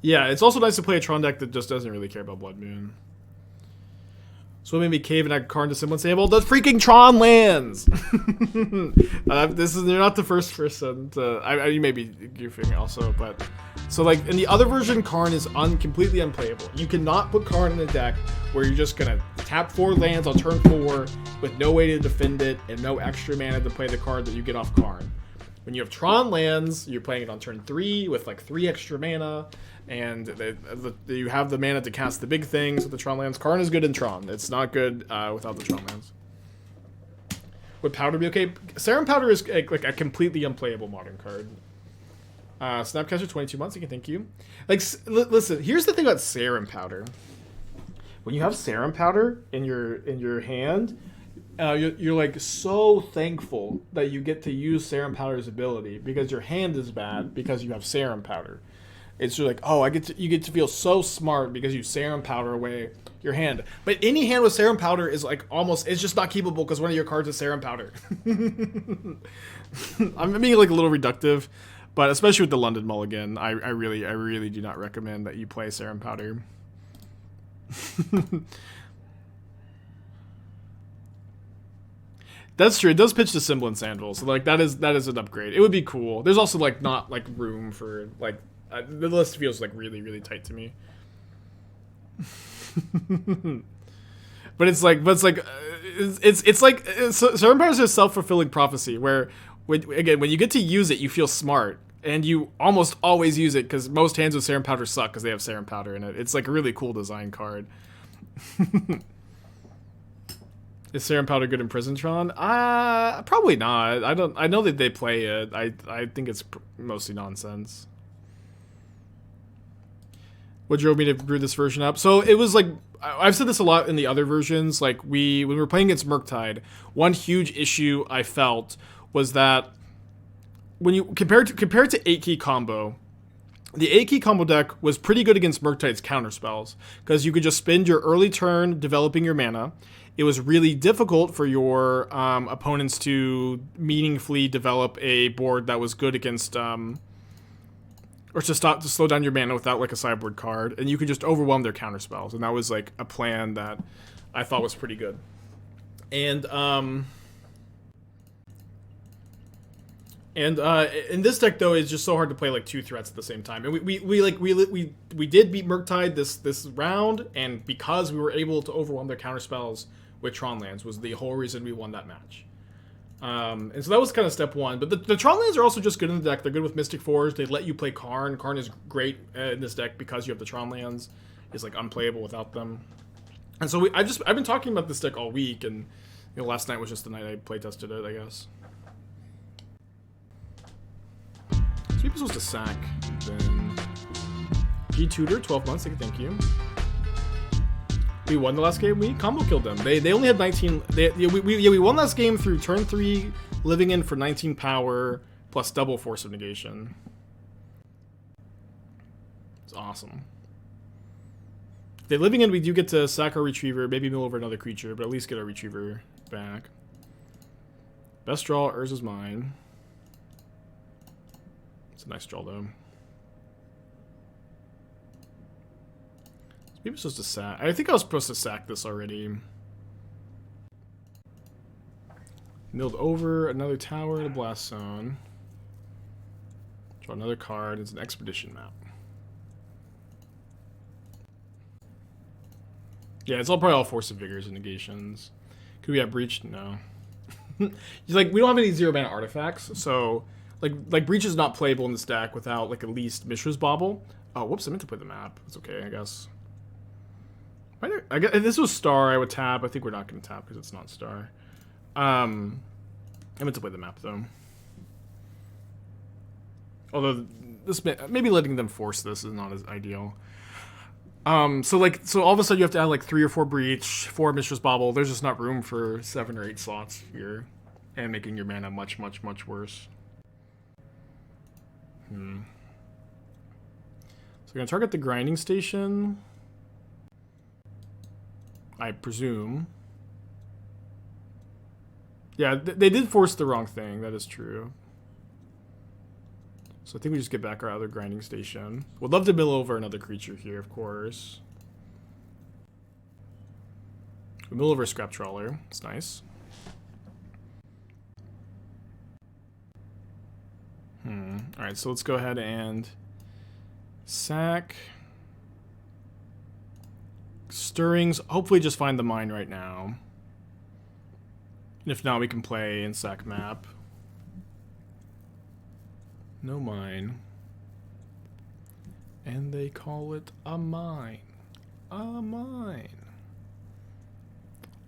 Yeah, it's also nice to play a Tron deck that just doesn't really care about Blood Moon. So maybe Cave and Karn to Semblance Anvil. The freaking Tron lands! You're not the first person to... you may be goofing also, but... So, like, in the other version, Karn is completely unplayable. You cannot put Karn in a deck where you're just gonna tap 4 lands on turn 4 with no way to defend it and no extra mana to play the card that you get off Karn. When you have Tron lands, you're playing it on turn 3 with, like, 3 extra mana, and you have the mana to cast the big things with the Tron lands. Karn is good in Tron. It's not good without the Tron lands. Would Powder be okay? Serum Powder is like a completely unplayable modern card. Snapcaster 22 months. Thank you. Like, listen. Here's the thing about Serum Powder. When you have Serum Powder in your hand, you're like so thankful that you get to use Serum Powder's ability because your hand is bad because you have Serum Powder. It's like, oh, you get to feel so smart because you Serum Powder away your hand. But any hand with Serum Powder is like it's just not keepable because one of your cards is Serum Powder. I'm being like a little reductive, but especially with the London Mulligan, I really do not recommend that you play Serum Powder. That's true. It does pitch to Semblance Anvil, so like that is an upgrade. It would be cool. There's also like not like room for like. The list feels like really tight to me. But it's like Serum Powder is a self-fulfilling prophecy where when you get to use it, you feel smart, and you almost always use it because most hands with Serum Powder suck because they have Serum Powder in it. It's like a really cool design card. Is Serum Powder good in Prison Tron? Probably not. I know that they play it. I think it's mostly nonsense. What drove me to brew this version up? So it was like, I've said this a lot in the other versions. Like when we were playing against Murktide, one huge issue I felt was that when you compared to 8-key combo, the 8-key combo deck was pretty good against Murktide's counterspells because you could just spend your early turn developing your mana. It was really difficult for your opponents to meaningfully develop a board that was good against or to slow down your mana without like a sideboard card, and you could just overwhelm their counterspells, and that was like a plan that I thought was pretty good. And in this deck though, it's just so hard to play like 2 threats at the same time. And we did beat Murktide this round, and because we were able to overwhelm their counterspells with Tron lands was the whole reason we won that match. And so that was kind of step 1. But the Tron lands are also just good in the deck. They're good with Mystic Forge. They let you play Karn. Karn is great in this deck because you have the Tron lands. It's like unplayable without them. And so I've been talking about this deck all week, and last night was just the night I playtested it, I guess. So we're supposed to sack then G Tutor 12 months. Thank you. We won the last game. We combo killed them. They only had 19. We won last game through turn 3, living in for 19 power plus double Force of Negation. It's awesome. If they're living in, we do get to sack our Retriever, maybe mill over another creature, but at least get our Retriever back. Best draw, Urza's mine. It's a nice draw though. Maybe I'm supposed to sack. I think I was supposed to sack this already. Milled over another tower in the blast zone. Draw another card. It's an expedition map. Yeah, it's all probably all Force of Vigors and negations. Could we have breached? No. Like, we don't have any 0-mana artifacts, so like breach is not playable in this deck without like at least Mishra's Bauble. Oh, whoops! I meant to play the map. It's okay, I guess. I guess if this was Star, I would tap. I think we're not going to tap because it's not Star. I meant to play the map though. Although this maybe letting them force this is not as ideal. So all of a sudden you have to add like 3 or 4 breach, 4 Mishra's Bauble. There's just not room for 7 or 8 slots here, and making your mana much worse. So we're gonna target the grinding station, I presume. Yeah, they did force the wrong thing. That is true. So I think we just get back our other grinding station. Would love to mill over another creature here, of course. We mill over a Scrap Trawler. It's nice. Alright, so let's go ahead and sack. Stirrings. Hopefully just find the mine right now. And if not, we can play and sack map. No mine. And they call it a mine. A mine.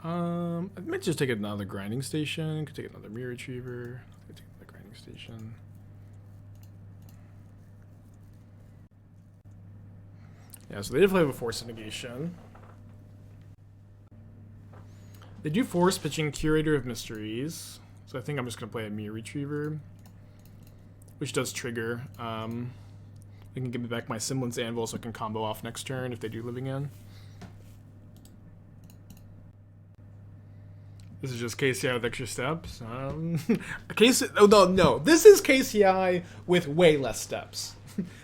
I might just take another grinding station. Could take another Myr Retriever. Could take another grinding station. Yeah, so they definitely have a force of negation. They do force pitching Curator of Mysteries. So I think I'm just going to play a Myr Retriever, which does trigger. They can give me back my Semblance Anvil so I can combo off next turn if they do Living In. This is just KCI with extra steps. No. This is KCI with way less steps.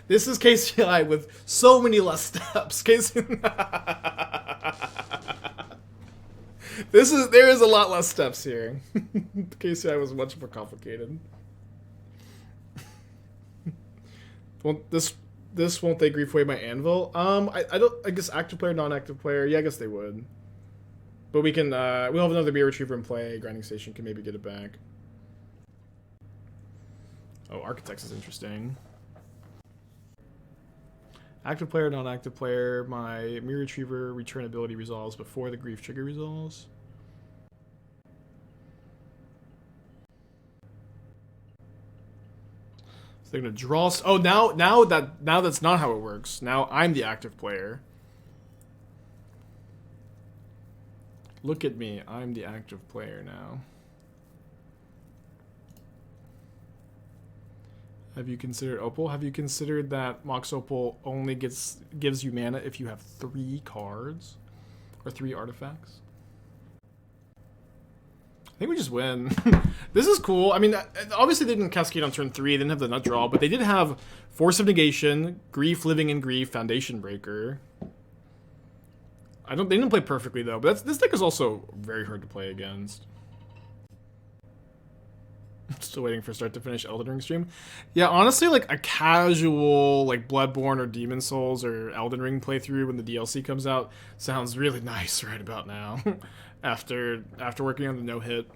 This is KCI with so many less steps. There is a lot less steps here. KCI was much more complicated. Well, this won't they grief away my anvil? I guess active player, non-active player. Yeah, I guess they would. But we can we'll have another Myr Retriever in play. Grinding station can maybe get it back. Oh, Architects is interesting. Active player, non-active player. My Myr Retriever return ability resolves before the grief trigger resolves. So they're gonna draw. Oh, now that's not how it works. Now I'm the active player. Look at me. I'm the active player now. Have you considered Opal? Have you considered that Mox Opal only gives you mana if you have 3 cards? Or 3 artifacts? I think we just win. This is cool. I mean, obviously they didn't cascade on turn 3. They didn't have the nut draw, but they did have Force of Negation, Grief, Living in Grief, Foundation Breaker. They didn't play perfectly though, but this deck is also very hard to play against. Still waiting for start to finish Elden Ring stream. Yeah, honestly, like a casual like Bloodborne or Demon Souls or Elden Ring playthrough when the DLC comes out sounds really nice right about now. after working on the no-hit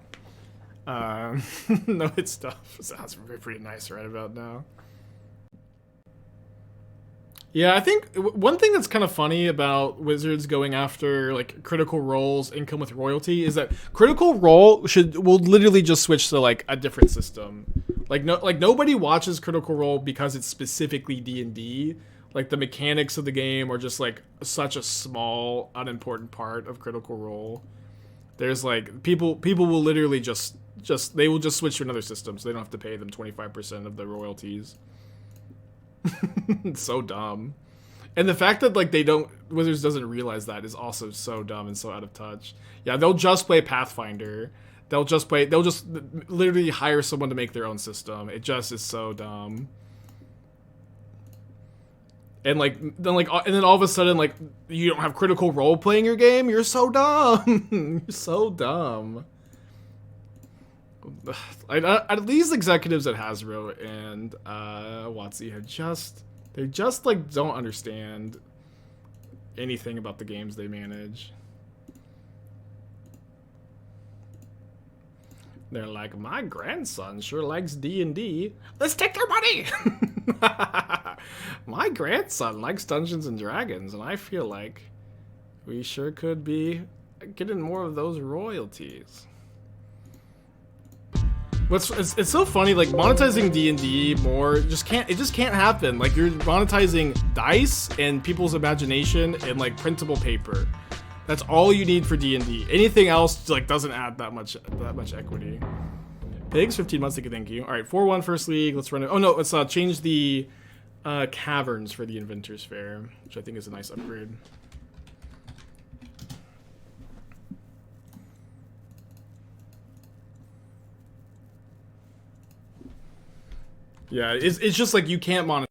no-hit stuff, sounds pretty nice right about now. Yeah, I think one thing that's kind of funny about Wizards going after like Critical Role's income with royalty is that Critical Role will literally just switch to like a different system. Like nobody watches Critical Role because it's specifically D&D. Like the mechanics of the game are just like such a small, unimportant part of Critical Role. There's like people will literally just they will just switch to another system so they don't have to pay them 25% of the royalties. It's so dumb. And the fact that like Wizards doesn't realize that is also so dumb and so out of touch. Yeah, they'll just play Pathfinder. They'll just literally hire someone to make their own system. It just is so dumb. And like then all of a sudden like you don't have Critical Role playing your game. You're so dumb. You're so dumb. These executives at Hasbro and WotC they just like don't understand anything about the games they manage. They're like, my grandson sure likes D&D. Let's take their money. My grandson likes Dungeons and Dragons, and I feel like we sure could be getting more of those royalties. It's so funny, like monetizing D&D more just can't happen. Like you're monetizing dice and people's imagination and like printable paper. That's all you need for D&D. Anything else like doesn't add that much equity. Pigs, 15 months, thank you. All right, 4-1 first league. Let's run it. Oh no, let's change the caverns for the Inventors Fair, which I think is a nice upgrade. Yeah, it's just like you can't monetize.